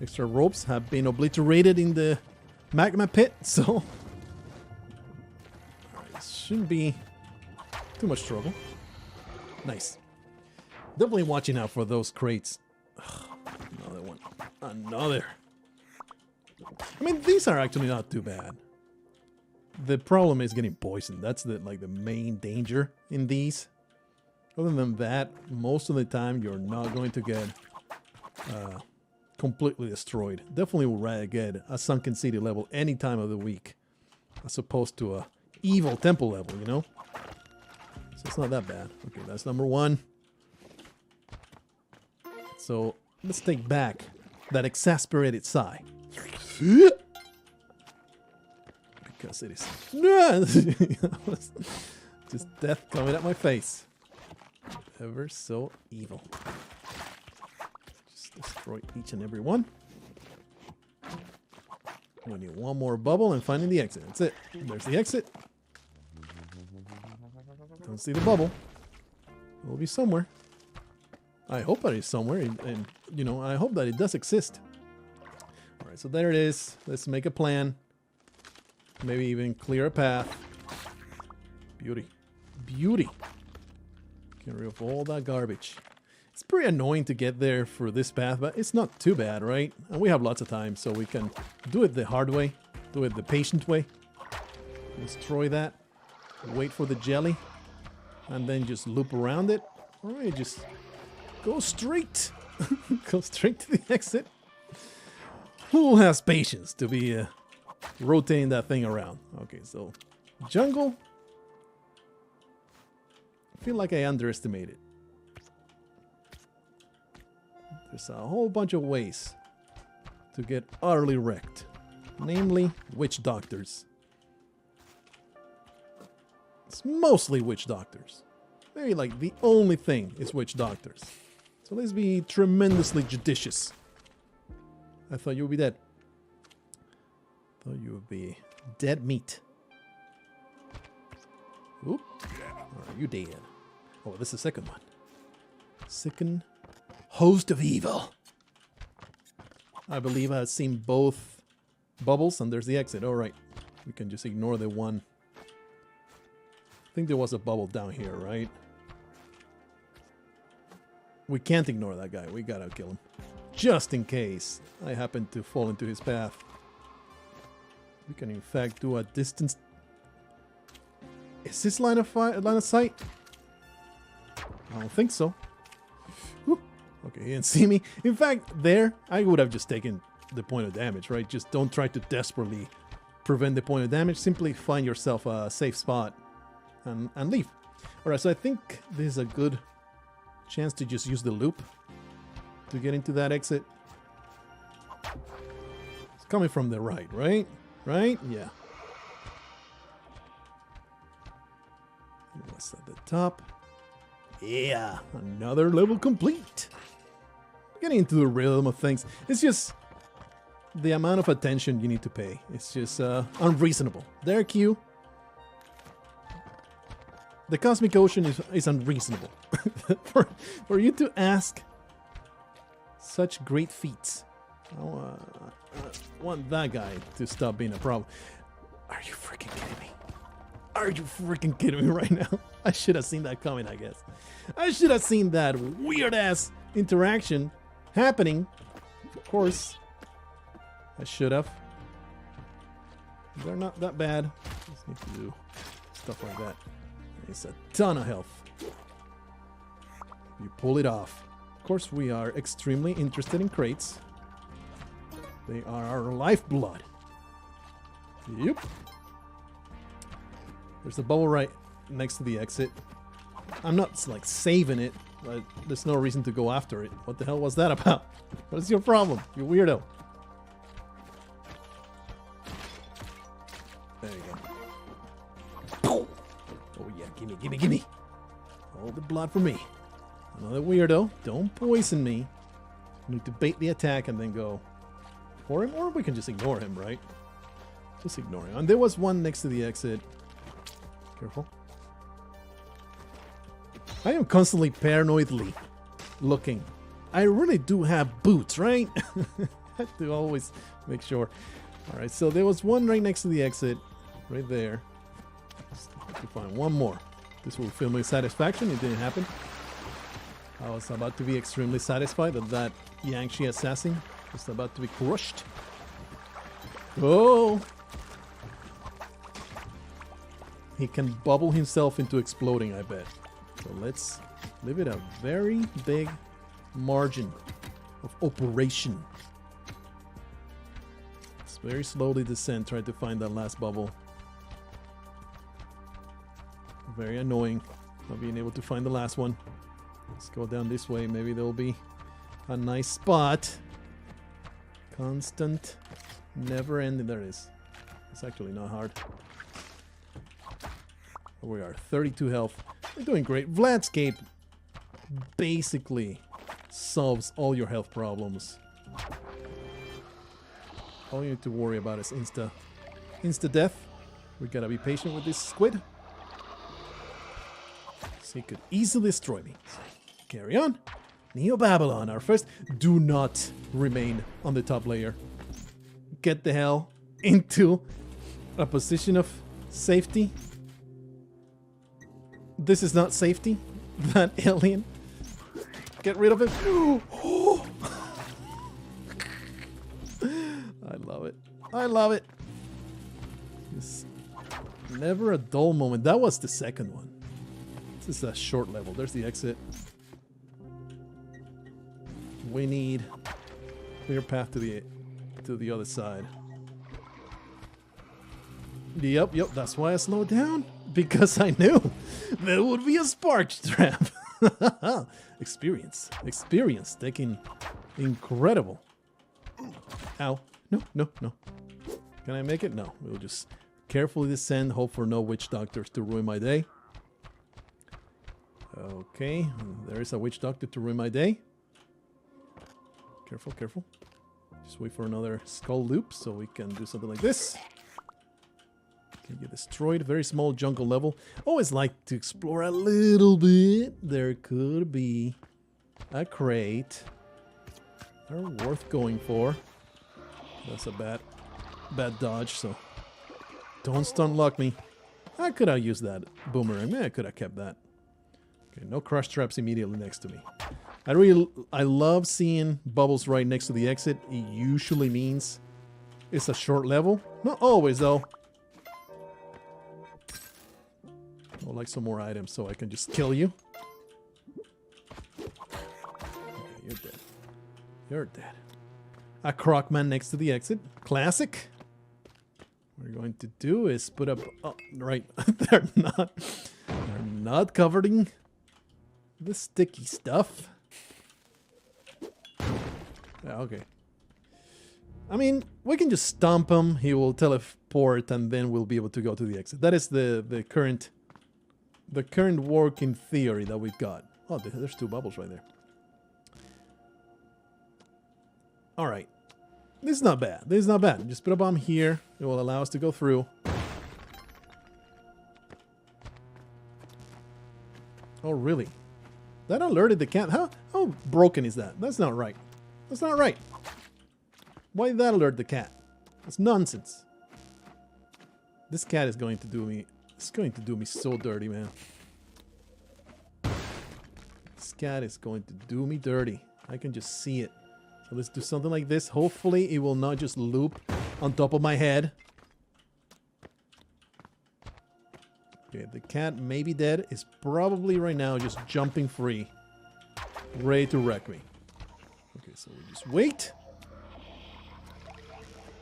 Extra ropes have been obliterated in the magma pit, so it shouldn't be too much trouble. Nice. Definitely watching out for those crates. Another one. Another. I mean, these are actually not too bad. The problem is getting poisoned. That's the main danger in these. Other than that, most of the time you're not going to get completely destroyed. Definitely would rather get a sunken city level any time of the week as opposed to a evil temple level, you know? So it's not that bad. Okay, that's number one. So let's take back that exasperated sigh. Because it is just death coming at my face. Ever so evil. Just destroy each and every one. We need one more bubble and finding the exit. That's it. There's the exit. Don't see the bubble. It will be somewhere. I hope that it's somewhere, and you know, I hope that it does exist. All right, so there it is. Let's make a plan. Maybe even clear a path. Beauty. Beauty. Get rid of all that garbage. It's pretty annoying to get there for this path, but it's not too bad, right? And we have lots of time, so we can do it the hard way. Do it the patient way. Destroy that. Wait for the jelly. And then just loop around it. Or just go straight. Go straight to the exit. Who has patience to be rotating that thing around? Okay, so jungle. I feel like I underestimated. There's a whole bunch of ways to get utterly wrecked. Namely, witch doctors. It's mostly witch doctors. Maybe like the only thing is witch doctors. So let's be tremendously judicious. I thought you would be dead. Thought you would be dead meat. Oop. Are you dead? Oh, this is the second one. Second host of evil. I believe I've seen both bubbles and there's the exit. All right. We can just ignore the one. I think there was a bubble down here, right? We can't ignore that guy. We gotta kill him. Just in case I happen to fall into his path. We can in fact do a distance. Is this line of sight? I don't think so. Whew. Okay, he didn't see me. In fact, there, I would have just taken the point of damage, right? Just don't try to desperately prevent the point of damage. Simply find yourself a safe spot and leave. Alright, so I think this is a good chance to just use the loop to get into that exit. It's coming from the right, right? Right? Yeah. What's at the top? Yeah, another level complete. Getting into the rhythm of things. It's just the amount of attention you need to pay. It's just unreasonable. There, Q. The Cosmic Ocean is unreasonable. for you to ask such great feats. I want that guy to stop being a problem. Are you freaking kidding me? Are you freaking kidding me right now? I should have seen that coming, I guess. I should have seen that weird-ass interaction happening. Of course. I should have. They're not that bad. Just need to do stuff like that. It's a ton of health. You pull it off. Of course, we are extremely interested in crates. They are our lifeblood. Yep. There's a bubble right next to the exit. I'm not like saving it, but there's no reason to go after it. What the hell was that about? What is your problem, you weirdo? There you go. Oh yeah, gimme, gimme, gimme. All the blood for me. Another weirdo. Don't poison me. You need to bait the attack and then go for him, or we can just ignore him, right? Just ignore him. And there was one next to the exit. Careful. I am constantly paranoidly looking. I really do have boots, right? I have to always make sure. Alright, so there was one right next to the exit. Right there. Just have to find one more. This will fill me with satisfaction. It didn't happen. I was about to be extremely satisfied that that Yangshi assassin was about to be crushed. Oh! He can bubble himself into exploding, I bet. So let's leave it a very big margin of operation. Let's very slowly descend, try to find that last bubble. Very annoying not being able to find the last one. Let's go down this way. Maybe there'll be a nice spot. Constant, never ending. There it is. It's actually not hard. We are 32 health. We're doing great. Vladscape basically solves all your health problems. All you need to worry about is insta death. We gotta be patient with this squid. So he could easily destroy me. Carry on. Neo Babylon, our first. Do not remain on the top layer. Get the hell into a position of safety. This is not safety. That alien. Get rid of it. I love it. I love it. It's never a dull moment. That was the second one. This is a short level. There's the exit. We need clear path to the other side. Yep, that's why I slowed down. Because I knew there would be a spark trap. Experience. Taking incredible. Ow. No. Can I make it? No. We'll just carefully descend. Hope for no witch doctors to ruin my day. Okay. There is a witch doctor to ruin my day. Careful. Just wait for another skull loop so we can do something like this. Can get destroyed. Very small jungle level. Always like to explore a little bit. There could be a crate. They're worth going for. That's a bad dodge, so don't stun lock me. I could have used that boomerang. Man, I could have kept that. Okay, no crush traps immediately next to me. I love seeing bubbles right next to the exit. It usually means it's a short level. Not always, though. I would like some more items so I can just kill you. Okay, you're dead. You're dead. A crocman next to the exit. Classic. What we're going to do is put up... Oh, right. They're not covering the sticky stuff. Yeah, okay. I mean, we can just stomp him. He will teleport and then we'll be able to go to the exit. That is the current working theory that we've got. Oh, there's two bubbles right there. All right. This is not bad. Just put a bomb here. It will allow us to go through. Oh, really? That alerted the cat. How broken is that? That's not right. That's not right. Why did that alert the cat? That's nonsense. This cat is going to do me... It's going to do me so dirty, man. This cat is going to do me dirty. I can just see it. So let's do something like this. Hopefully it will not just loop on top of my head. Okay, the cat may be dead. It's probably right now just jumping free. Ready to wreck me. Okay, so we just wait.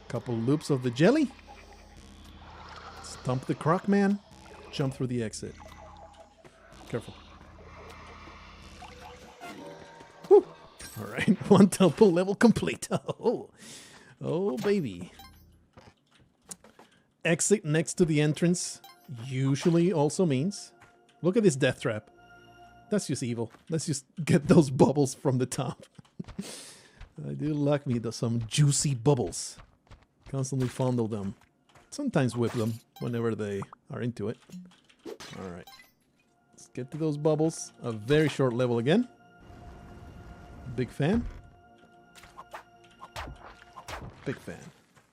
Couple loops of the jelly. Stump the croc man. Jump through the exit. Careful. Whew. All right, one temple level complete. Oh, baby. Exit next to the entrance usually also means... Look at this death trap. That's just evil. Let's just get those bubbles from the top. I do like me some juicy bubbles. Constantly fondle them. Sometimes whip them whenever they are into it. Alright. Let's get to those bubbles. A very short level again. Big fan. Big fan.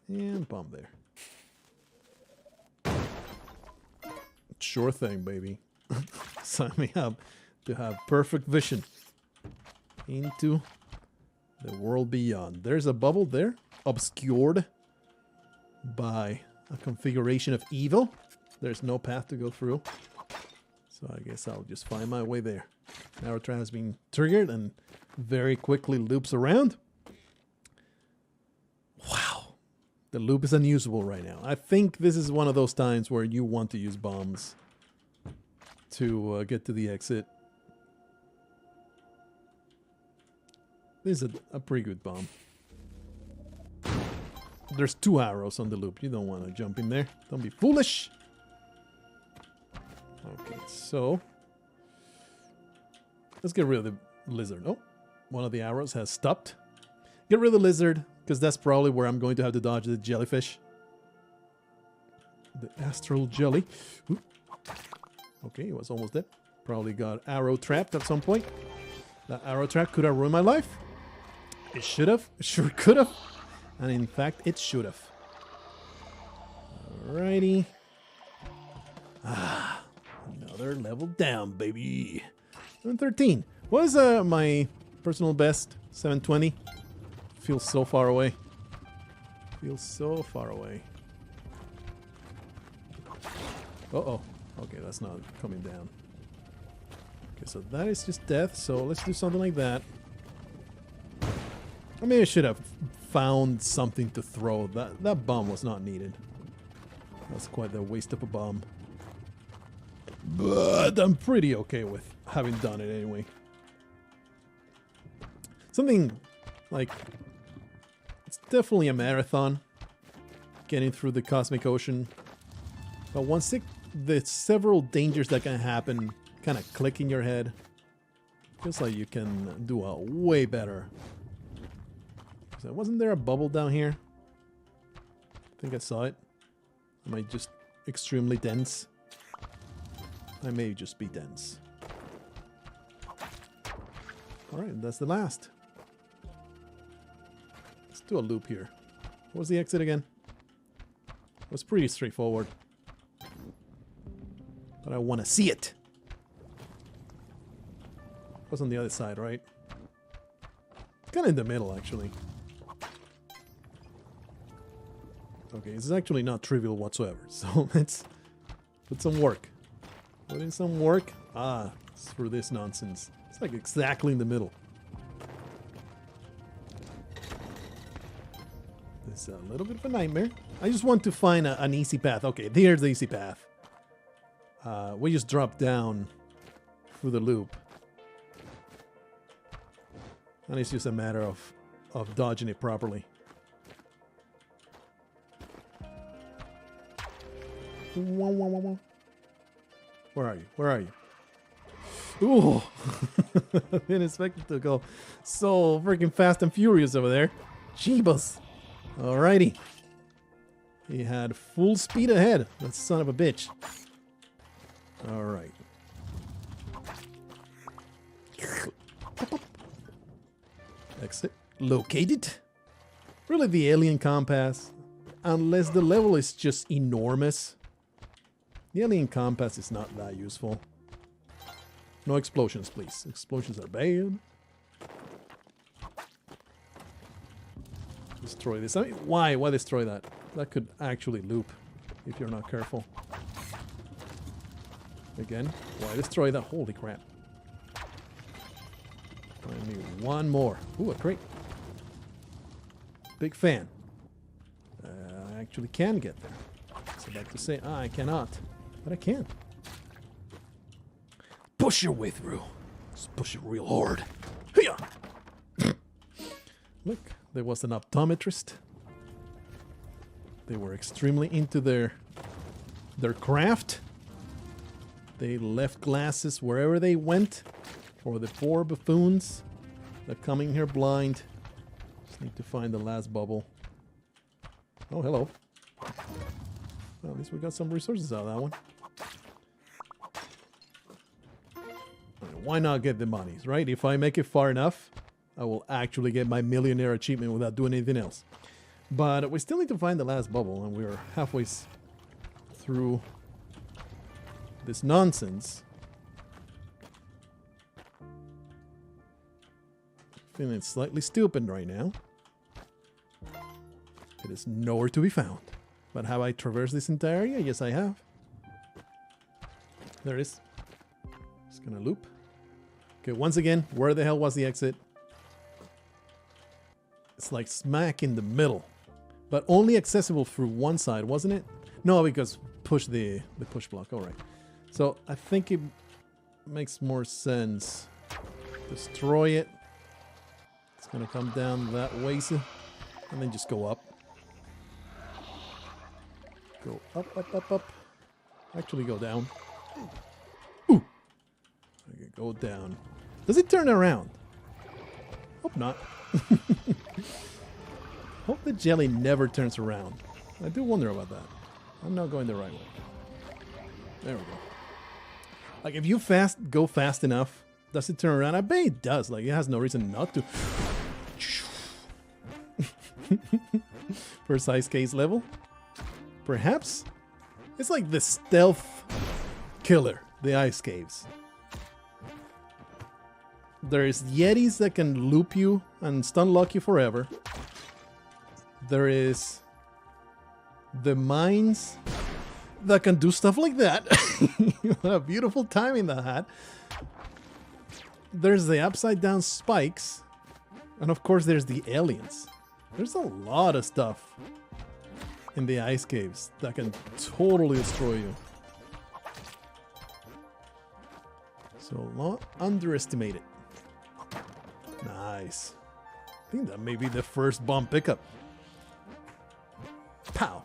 And bomb there. Sure thing, baby. Sign me up to have perfect vision into the world beyond. There's a bubble there, obscured by a configuration of evil. There's no path to go through. So I guess I'll just find my way there. Arrow trap has been triggered and very quickly loops around. Wow. The loop is unusable right now. I think this is one of those times where you want to use bombs to get to the exit. This is a pretty good bomb. There's 2 arrows on the loop. You don't want to jump in there. Don't be foolish. Okay, so let's get rid of the lizard. Oh, one of the arrows has stopped. Get rid of the lizard, because that's probably where I'm going to have to dodge the jellyfish. The astral jelly. Ooh. Okay, it was almost dead. Probably got arrow trapped at some point. That arrow trap could have ruined my life. It should have. It sure could have. And in fact, it should have. Alrighty. Ah, another level down, baby. 713. What is my personal best? 720. Feels so far away. Feels so far away. Uh-oh. Okay, that's not coming down. Okay, so that is just death. So let's do something like that. I mean, I should have found something to throw. That bomb was not needed. That's quite the waste of a bomb. But I'm pretty okay with having done it anyway. Something like... It's definitely a marathon. Getting through the cosmic ocean. But once the several dangers that can happen kind of click in your head, feels like you can do a way better. So wasn't there a bubble down here? I think I saw it. Am I just extremely dense? I may just be dense. Alright, that's the last. Let's do a loop here. What was the exit again? It was pretty straightforward. But I want to see it. It was on the other side, right? Kind of in the middle, actually. Okay, this is actually not trivial whatsoever. So let's put some work. Put in some work. Ah, through this nonsense. It's like exactly in the middle. It's a little bit of a nightmare. I just want to find an easy path. Okay, here's the easy path. We just drop down through the loop. And it's just a matter of dodging it properly. Where are you? Where are you? Ooh! Didn't expect it to go so freaking fast and furious over there. Jeebus! Alrighty. He had full speed ahead. That son of a bitch. Alright. Exit located. Really, the alien compass, unless the level is just enormous, the alien compass is not that useful. No explosions, please. Explosions are bad. Destroy this. I mean, why destroy that? That could actually loop if you're not careful. Again, why destroy that? Holy crap. I need one more. Ooh, a crate. Big fan. I actually can get there. I was about to say, I cannot. But I can. Push your way through. Just push it real hard. Hiya! Look, there was an optometrist. They were extremely into their craft. They left glasses wherever they went for the poor buffoons that come in here blind Just need to find the last bubble. Oh, hello. Well, at least we got some resources out of that one. Why not get the monies, right? If I make it far enough, I will actually get my millionaire achievement without doing anything else. But we still need to find the last bubble, and we're halfway through this nonsense. Feeling slightly stupid right now. It is nowhere to be found. But have I traversed this entire area? Yes, I have. There it is. Just gonna loop. Okay, once again, where the hell was the exit? It's like smack in the middle. But only accessible through one side, wasn't it? No, because push the push block. All right. So I think it makes more sense. Destroy it. It's gonna come down that way, and then just go up. Go up, up, up, up. Actually, go down. Ooh. Okay, go down. Does it turn around? Hope not. Hope the jelly never turns around. I do wonder about that. I'm not going the right way. There we go. Like, if you go fast enough, does it turn around? I bet it does. Like, it has no reason not to. First ice case level? Perhaps? It's like the stealth killer, the ice caves. There's yetis that can loop you and stun lock you forever. There is the mines that can do stuff like that. What a beautiful timing that had. There's the upside down spikes. And of course there's the aliens. There's a lot of stuff in the ice caves that can totally destroy you. So don't underestimate it. Nice. I think that may be the first bomb pickup. Pow!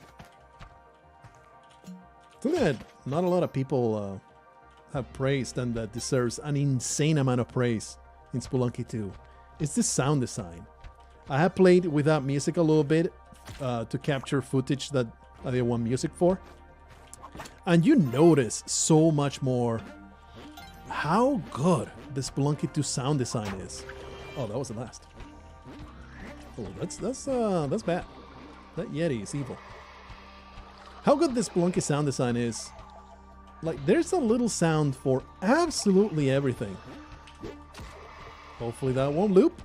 Something that not a lot of people have praised and that deserves an insane amount of praise in Spelunky 2 is the sound design. I have played without music a little bit to capture footage that I didn't want music for. And you notice so much more how good the Spelunky 2 sound design is. Oh, that was the last. Oh, that's bad. That Yeti is evil. How good this Spelunky sound design is. Like, there's a little sound for absolutely everything. Hopefully that won't loop.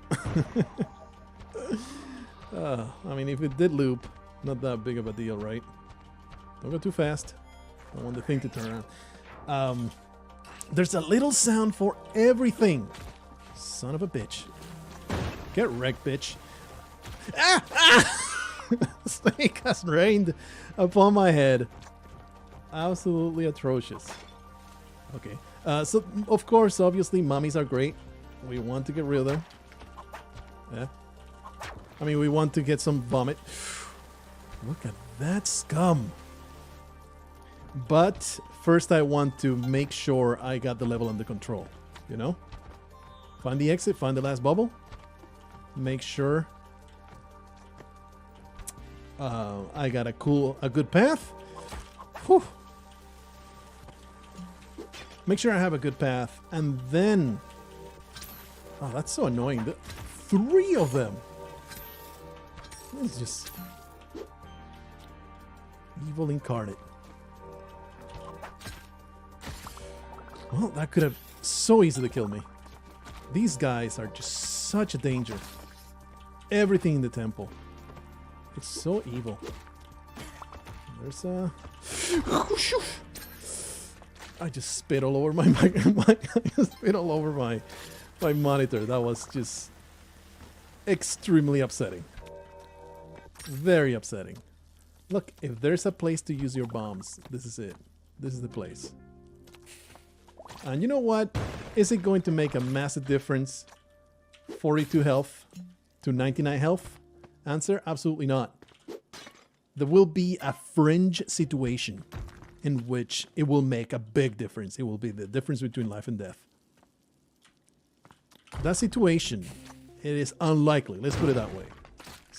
I mean, if it did loop, not that big of a deal, right? Don't go too fast. I want the thing to turn around. There's a little sound for everything. Son of a bitch. Get wrecked, bitch. Ah! Ah! Snake has rained upon my head. Absolutely atrocious. Okay. So, of course, obviously, mummies are great. We want to get rid of them. Yeah. I mean, we want to get some vomit. Look at that scum. But first I want to make sure I got the level under control. You know? Find the exit, find the last bubble. Make sure I got a good path. Whew. Make sure I have a good path. And then... Oh, that's so annoying. 3 of them. It's just... evil incarnate. Well, that could have so easily killed me. These guys are just such a danger. Everything in the temple. It's so evil. There's a... I just spit all over my mic. I just spit all over my monitor. That was just extremely upsetting. Very upsetting. Look, if there's a place to use your bombs, this is it. This is the place. And you know what? Is it going to make a massive difference? 42 health to 99 health? Answer, absolutely not. There will be a fringe situation in which it will make a big difference. It will be the difference between life and death. That situation, it is unlikely. Let's put it that way.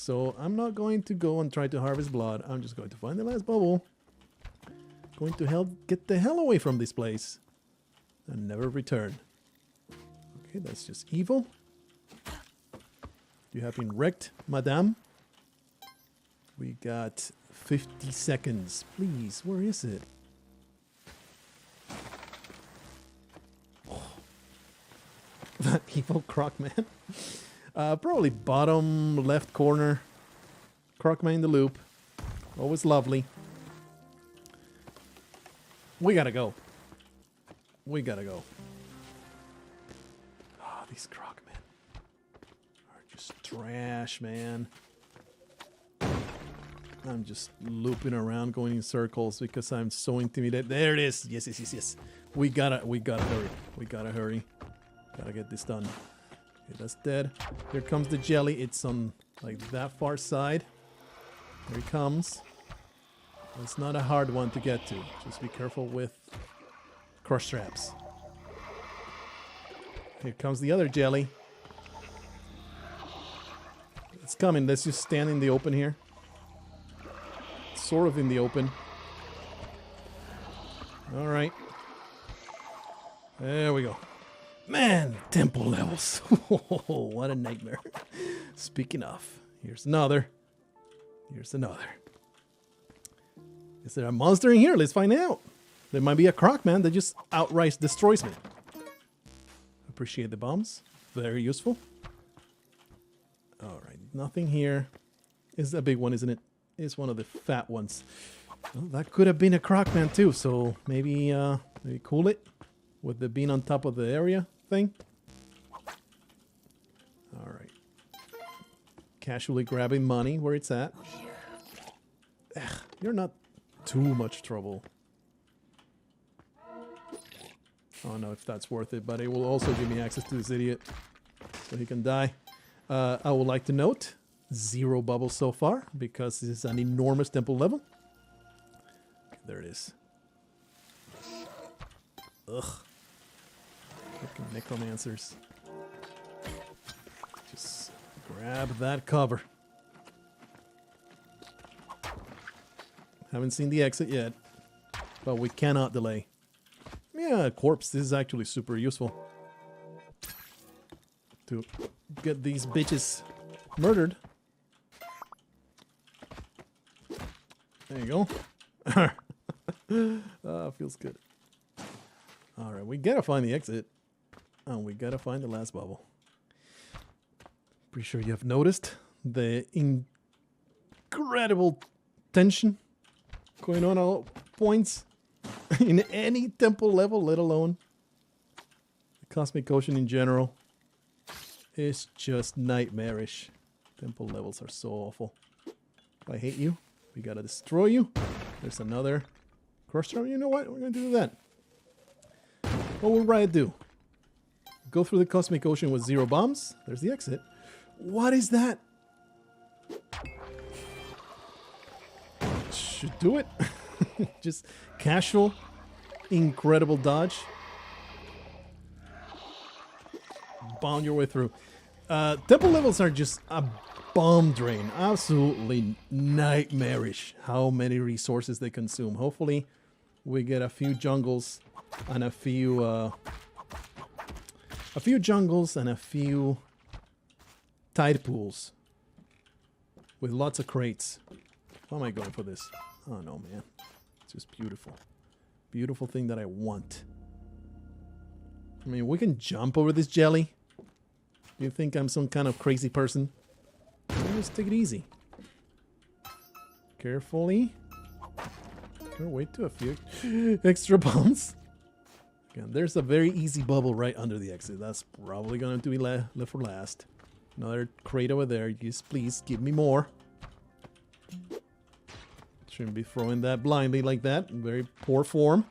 So I'm not going to go and try to harvest blood. I'm just going to find the last bubble. Going to get the hell away from this place. And never return. Okay, that's just evil. You have been wrecked, madame. We got 50 seconds. Please, where is it? Oh. That evil croc man. Probably bottom left corner. Croc man in the loop. Always lovely. We gotta go. We gotta go. Oh, these croc men are just trash, man. I'm just looping around, going in circles because I'm so intimidated. There it is. Yes, yes, yes, yes. We gotta hurry. We gotta hurry. Gotta get this done. Okay, that's dead. Here comes the jelly. It's on like that far side. Here it comes. It's not a hard one to get to. Just be careful with crush traps. Here comes the other jelly. It's coming. Let's just stand in the open here. Sort of in the open. Alright. There we go. Man, temple levels. What a nightmare. Speaking of, here's another. Here's another. Is there a monster in here? Let's find out. There might be a croc man that just outright destroys me. Appreciate the bombs. Very useful. Alright, nothing here. It's a big one, isn't it? It's one of the fat ones. Well, that could have been a croc man too, so maybe cool it with the being on top of the area thing. Alright. Casually grabbing money where it's at. Ugh, you're not too much trouble. I don't know if that's worth it, but it will also give me access to this idiot so he can die. I would like to note 0 bubbles so far because this is an enormous temple level. Okay, there it is. Ugh. Fucking necromancers. Just grab that cover. Haven't seen the exit yet, but we cannot delay. Yeah, corpse. This is actually super useful to get these bitches murdered. There you go. Feels good. Alright, we gotta find the exit. And we gotta find the last bubble. Pretty sure you have noticed the incredible tension going on at all points in any temple level, let alone the Cosmic Ocean in general. It's just nightmarish. Temple levels are so awful. I hate you. We gotta destroy you. There's another crush trap. You know what? We're gonna do that. What will Riot do? Go through the Cosmic Ocean with 0 bombs. There's the exit. What is that? Should do it. Just casual, incredible dodge. Bomb your way through. Temple levels are just a bomb drain. Absolutely nightmarish how many resources they consume. Hopefully we get a few jungles and a few jungles and a few tide pools with lots of crates. Why am I going for this? Oh no, man. It's just beautiful. Beautiful thing that I want. I mean, we can jump over this jelly. Do you think I'm some kind of crazy person? Just take it easy. Carefully. Can we wait to a few extra bombs? Again, there's a very easy bubble right under the exit. That's probably going to be left for last. Another crate over there. Just please give me more. Shouldn't be throwing that blindly like that. Very poor form.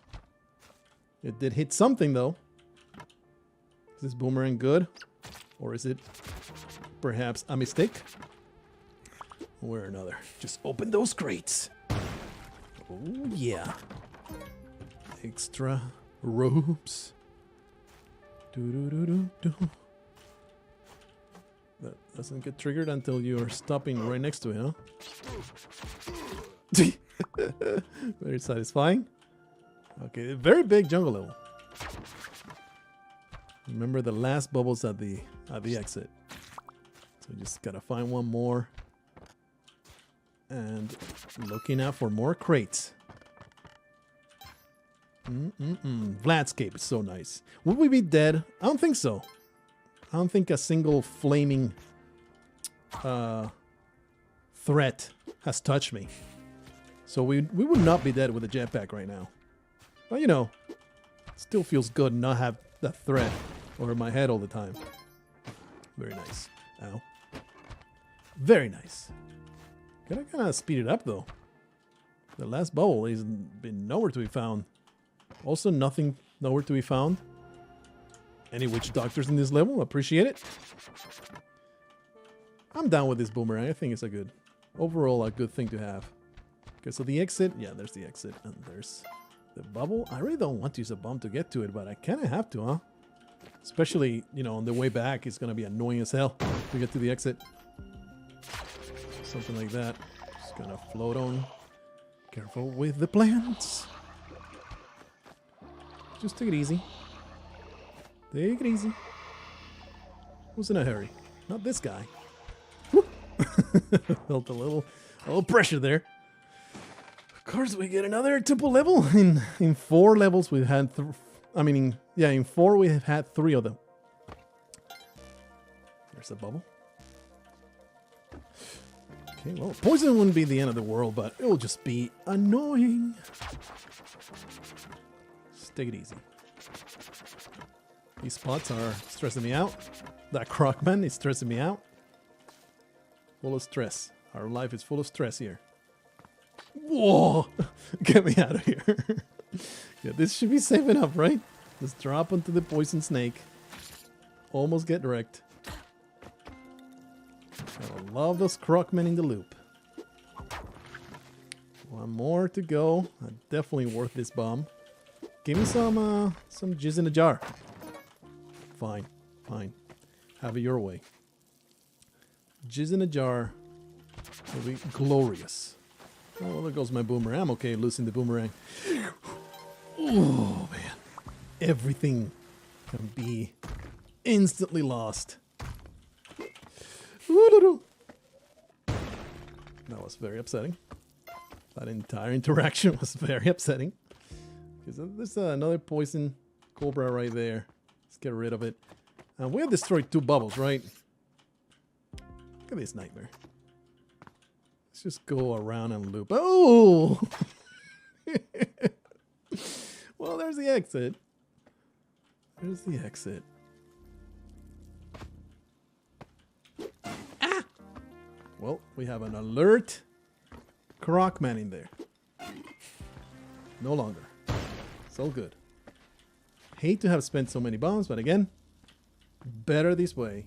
It did hit something though. Is this boomerang good? Or is it perhaps a mistake? Or another. Just open those crates. Oh yeah. Extra ropes. Do do do do do. That doesn't get triggered until you're stopping right next to it, huh? Very satisfying. Okay, very big jungle level. Remember the last bubbles at the exit. So just gotta find one more. And looking out for more crates. Vladscape is so nice. Would we be dead? I don't think so. I don't think a single flaming threat has touched me. So we would not be dead with a jetpack right now. But you know, it still feels good not have that threat over my head all the time. Very nice. Ow. Very nice. Gotta kind of speed it up though. The last bubble has been nowhere to be found. Also nothing nowhere to be found. Any witch doctors in this level? Appreciate it. I'm down with this boomerang. I think it's overall a good thing to have. Okay, so the exit. Yeah, there's the exit. And there's the bubble. I really don't want to use a bomb to get to it, but I kind of have to, huh? Especially, you know, on the way back, it's going to be annoying as hell to get to the exit. Something like that. Just gonna float on. Careful with the plants. Just take it easy. Take it easy. Who's in a hurry? Not this guy. Felt a little pressure there. Of course, we get another temple level. In 4 levels, we've had. In 4 we have had 3 of them. There's a bubble. Okay, well, poison wouldn't be the end of the world, but it will just be annoying. Just take it easy. These spots are stressing me out. That Crocman is stressing me out. Full of stress. Our life is full of stress here. Whoa! Get me out of here. Yeah, this should be safe enough, right? Just drop onto the poison snake. Almost get wrecked. I love those Crocmen in the loop. One more to go. Definitely worth this bomb. Give me some jizz in a jar. Fine, fine. Have it your way. Jizz in a jar will be glorious. Oh, well, there goes my boomerang. I'm okay losing the boomerang. Oh, man. Everything can be instantly lost. That was very upsetting. That entire interaction was very upsetting. Because there's another poison cobra right there. Let's get rid of it. And we have destroyed 2 bubbles, right? Look at this nightmare. Let's just go around and loop. Oh! Well, there's the exit. There's the exit. Ah! Well, we have an alert Crocman in there. No longer. It's all good. Hate to have spent so many bombs, but again, better this way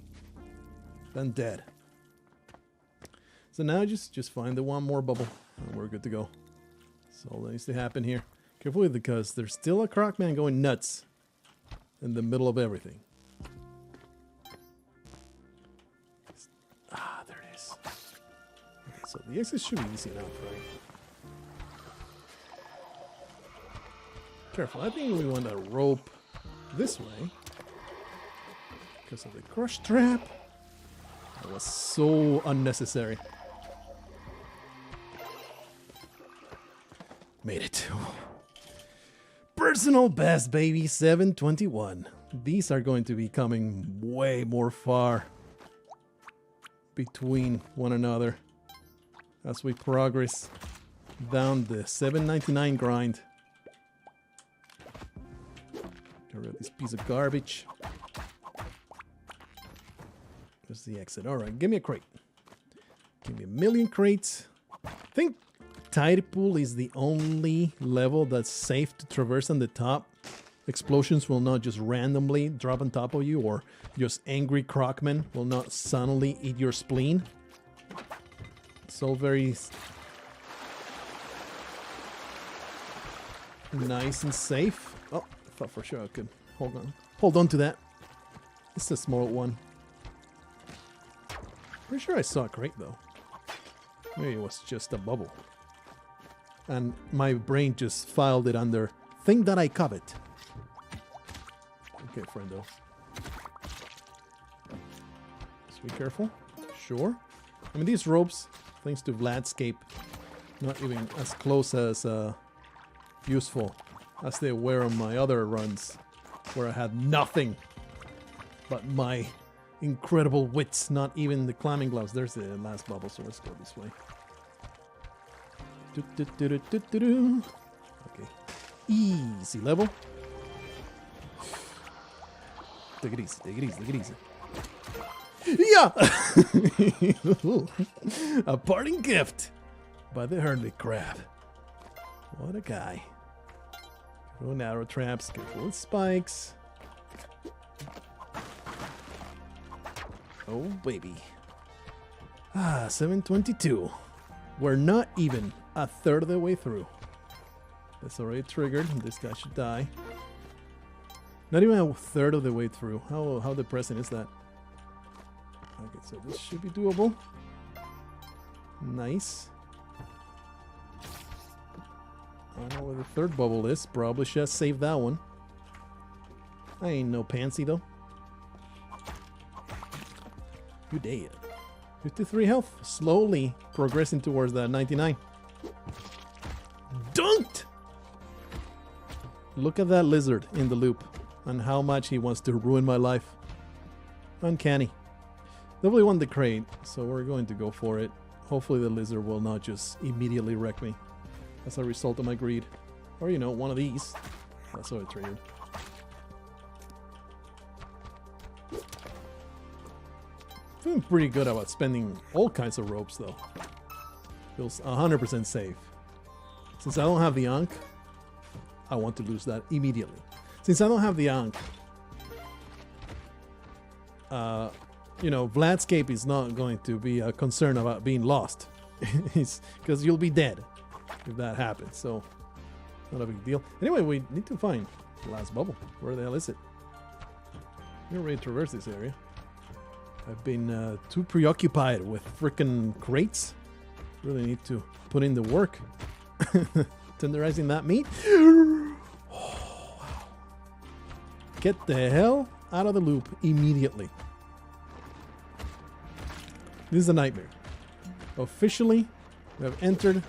than dead. So now just find the one more bubble and we're good to go. That's all that needs to happen here. Careful with it because there's still a Crocman going nuts in the middle of everything. Ah, there it is. Okay, so the exit should be easy enough, right? Careful, I think we want to rope this way because of the crush trap. That was so unnecessary. Made it. Personal best, baby. 721. These are going to be coming way more far between one another as we progress down the 799 grind. Get rid of this piece of garbage. There's the exit. Alright, give me a crate. Give me 1,000,000 crates. I think Tide Pool is the only level that's safe to traverse on the top. Explosions will not just randomly drop on top of you, or just angry Crocmen will not suddenly eat your spleen. It's all very nice and safe. Oh, I thought for sure I could hold on to that. It's a small one. Pretty sure I saw a crate though. Maybe it was just a bubble. And my brain just filed it under thing that I covet. Okay, friendo. Just be careful. Sure. I mean, these ropes, thanks to Vladscape, not even as close as useful as they were on my other runs, where I had nothing but my incredible wits, not even the climbing gloves. There's the last bubble, so let's go this way. Okay. Easy level. Take it easy, take it easy, take it easy. Yeah! A parting gift by the hermit crab. What a guy. Careful with arrow traps, careful with spikes. Oh, baby. 722. We're not even a third of the way through. That's already triggered. This guy should die. Not even a third of the way through. How depressing is that? Okay, so this should be doable. Nice. I don't know where the third bubble is. Probably should have saved that one. I ain't no pansy though. You dead. 53 health. Slowly progressing towards that 99. Dunked! Look at that lizard in the loop and how much he wants to ruin my life. Uncanny. Nobody won the crate, so we're going to go for it. Hopefully the lizard will not just immediately wreck me as a result of my greed. Or, you know, one of these. That's how it triggered. Feeling pretty good about spending all kinds of ropes, though. Feels 100% safe. Since I don't have the Ankh, I want to lose that immediately. Since I don't have the Ankh, you know, Vladscape is not going to be concerned about being lost. Because you'll be dead if that happens. So, not a big deal. Anyway, we need to find the last bubble. Where the hell is it? We're ready to traverse this area. I've been too preoccupied with frickin' crates. Really need to put in the work. Tenderizing that meat. Oh, wow. Get the hell out of the loop immediately. This is a nightmare. Officially, we have entered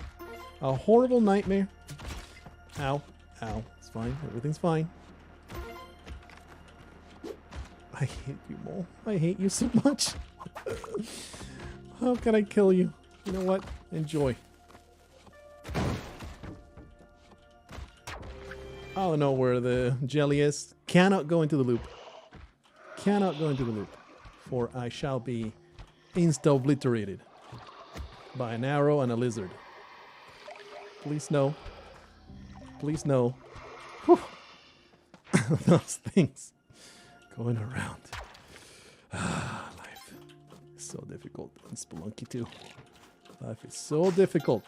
a horrible nightmare. Ow. Ow. It's fine. Everything's fine. I hate you, Mole. I hate you so much. How can I kill you? You know what? Enjoy. I don't know where the jelly is. Cannot go into the loop. Cannot go into the loop. For I shall be insta-obliterated by an arrow and a lizard. Please no. Please no. Whew. Those things going around. Life is so difficult on Spelunky 2. Life is so difficult.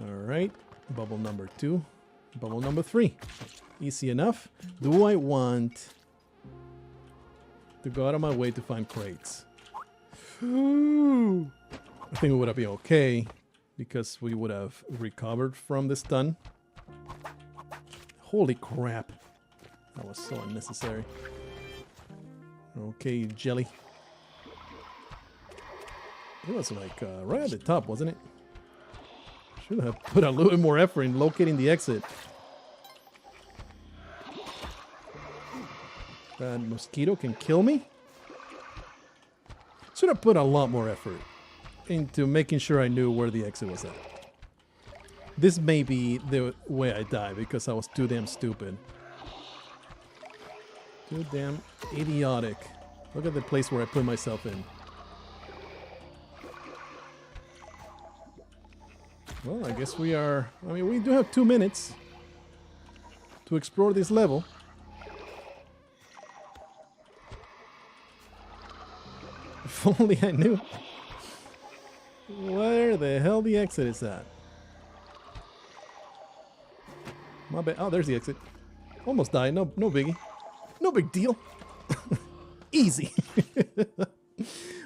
Alright. Bubble number 2. Bubble number 3. Easy enough. Do I want to go out of my way to find crates? Ooh. I think it would have been okay because we would have recovered from the stun. Holy crap. That was so unnecessary. Okay, jelly. It was like right at the top, wasn't it? Should have put a little bit more effort in locating the exit. That mosquito can kill me? Should have put a lot more effort into making sure I knew where the exit was at. This may be the way I die because I was too damn stupid. Too damn idiotic. Look at the place where I put myself in. Well, I guess we are... I mean, we do have 2 minutes to explore this level. If only I knew where the hell the exit is at. My bad. Oh, there's the exit. Almost died. No biggie. No big deal. Easy.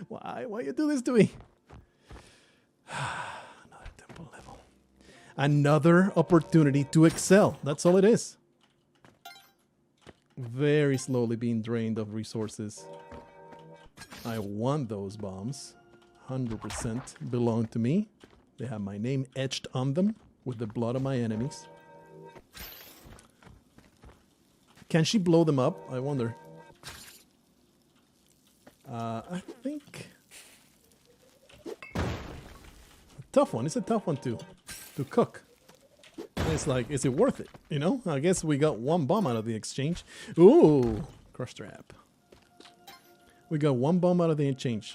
Why you do this to me? Another temple level. Another opportunity to excel. That's all it is. Very slowly being drained of resources. I want those bombs. 100% belong to me. They have my name etched on them with the blood of my enemies. Can she blow them up? I wonder. I think... a tough one. It's a tough one to cook. It's like, is it worth it? You know? I guess we got one bomb out of the exchange. Ooh! Crush trap. We got one bomb out of the exchange.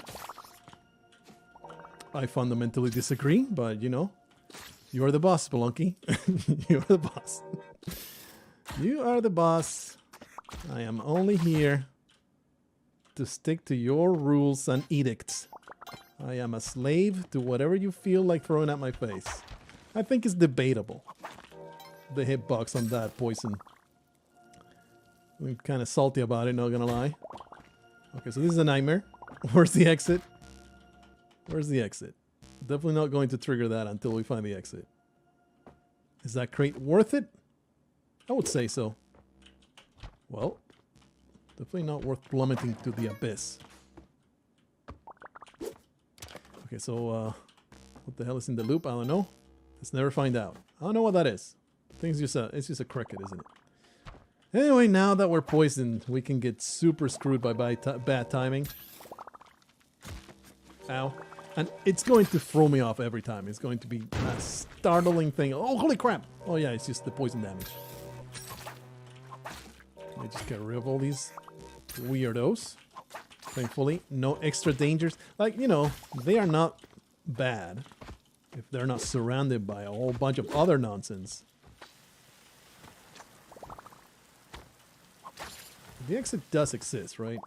I fundamentally disagree, but you know, you are the boss, Spelunky. You are the boss. You are the boss. I am only here to stick to your rules and edicts. I am a slave to whatever you feel like throwing at my face. I think it's debatable. The hitbox on that poison. I'm kind of salty about it, not gonna lie. Okay, so this is a nightmare. Where's the exit? Where's the exit? Definitely not going to trigger that until we find the exit. Is that crate worth it? I would say so. Well, definitely not worth plummeting to the abyss. Okay, so what the hell is in the loop? I don't know. Let's never find out. I don't know what that is. I think it's just a cricket, isn't it? Anyway, now that we're poisoned, we can get super screwed by bad timing. Ow. And it's going to throw me off every time. It's going to be a startling thing. Oh, holy crap! Oh yeah, it's just the poison damage. Let me just get rid of all these weirdos. Thankfully, no extra dangers. Like, you know, they are not bad if they're not surrounded by a whole bunch of other nonsense. The exit does exist, right?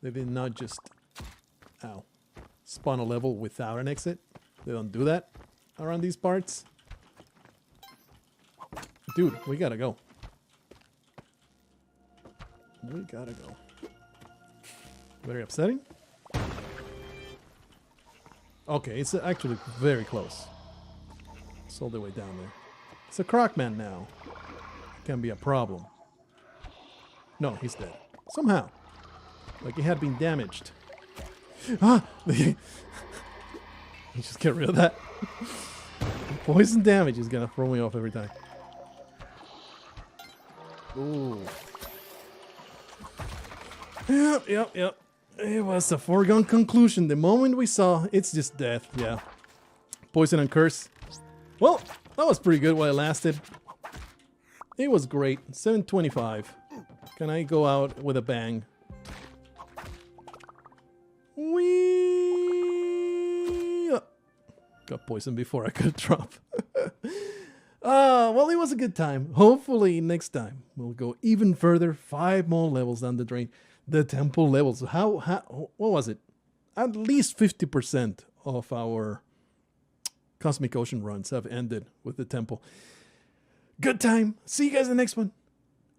They did not just... Ow. Spawn a level without an exit. They don't do that around these parts. Dude, we gotta go. We gotta go. Very upsetting. Okay, it's actually very close. It's all the way down there. It's a Crocman now. Can be a problem. No, he's dead. Somehow. Like he had been damaged. Ah! Just get rid of that. Poison damage is gonna throw me off every time. Ooh. Yep. It was a foregone conclusion. The moment we saw, it's just death. Yeah. Poison and curse. Well, that was pretty good while it lasted. It was great. 725. Can I go out with a bang? Whee! Got poisoned before I could drop. Well, it was a good time. Hopefully next time we'll go even further. 5 more levels down the drain. The temple levels. What was it? At least 50% of our Cosmic Ocean runs have ended with the temple. Good time. See you guys in the next one.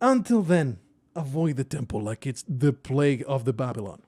Until then, avoid the temple like it's the plague of the Babylon.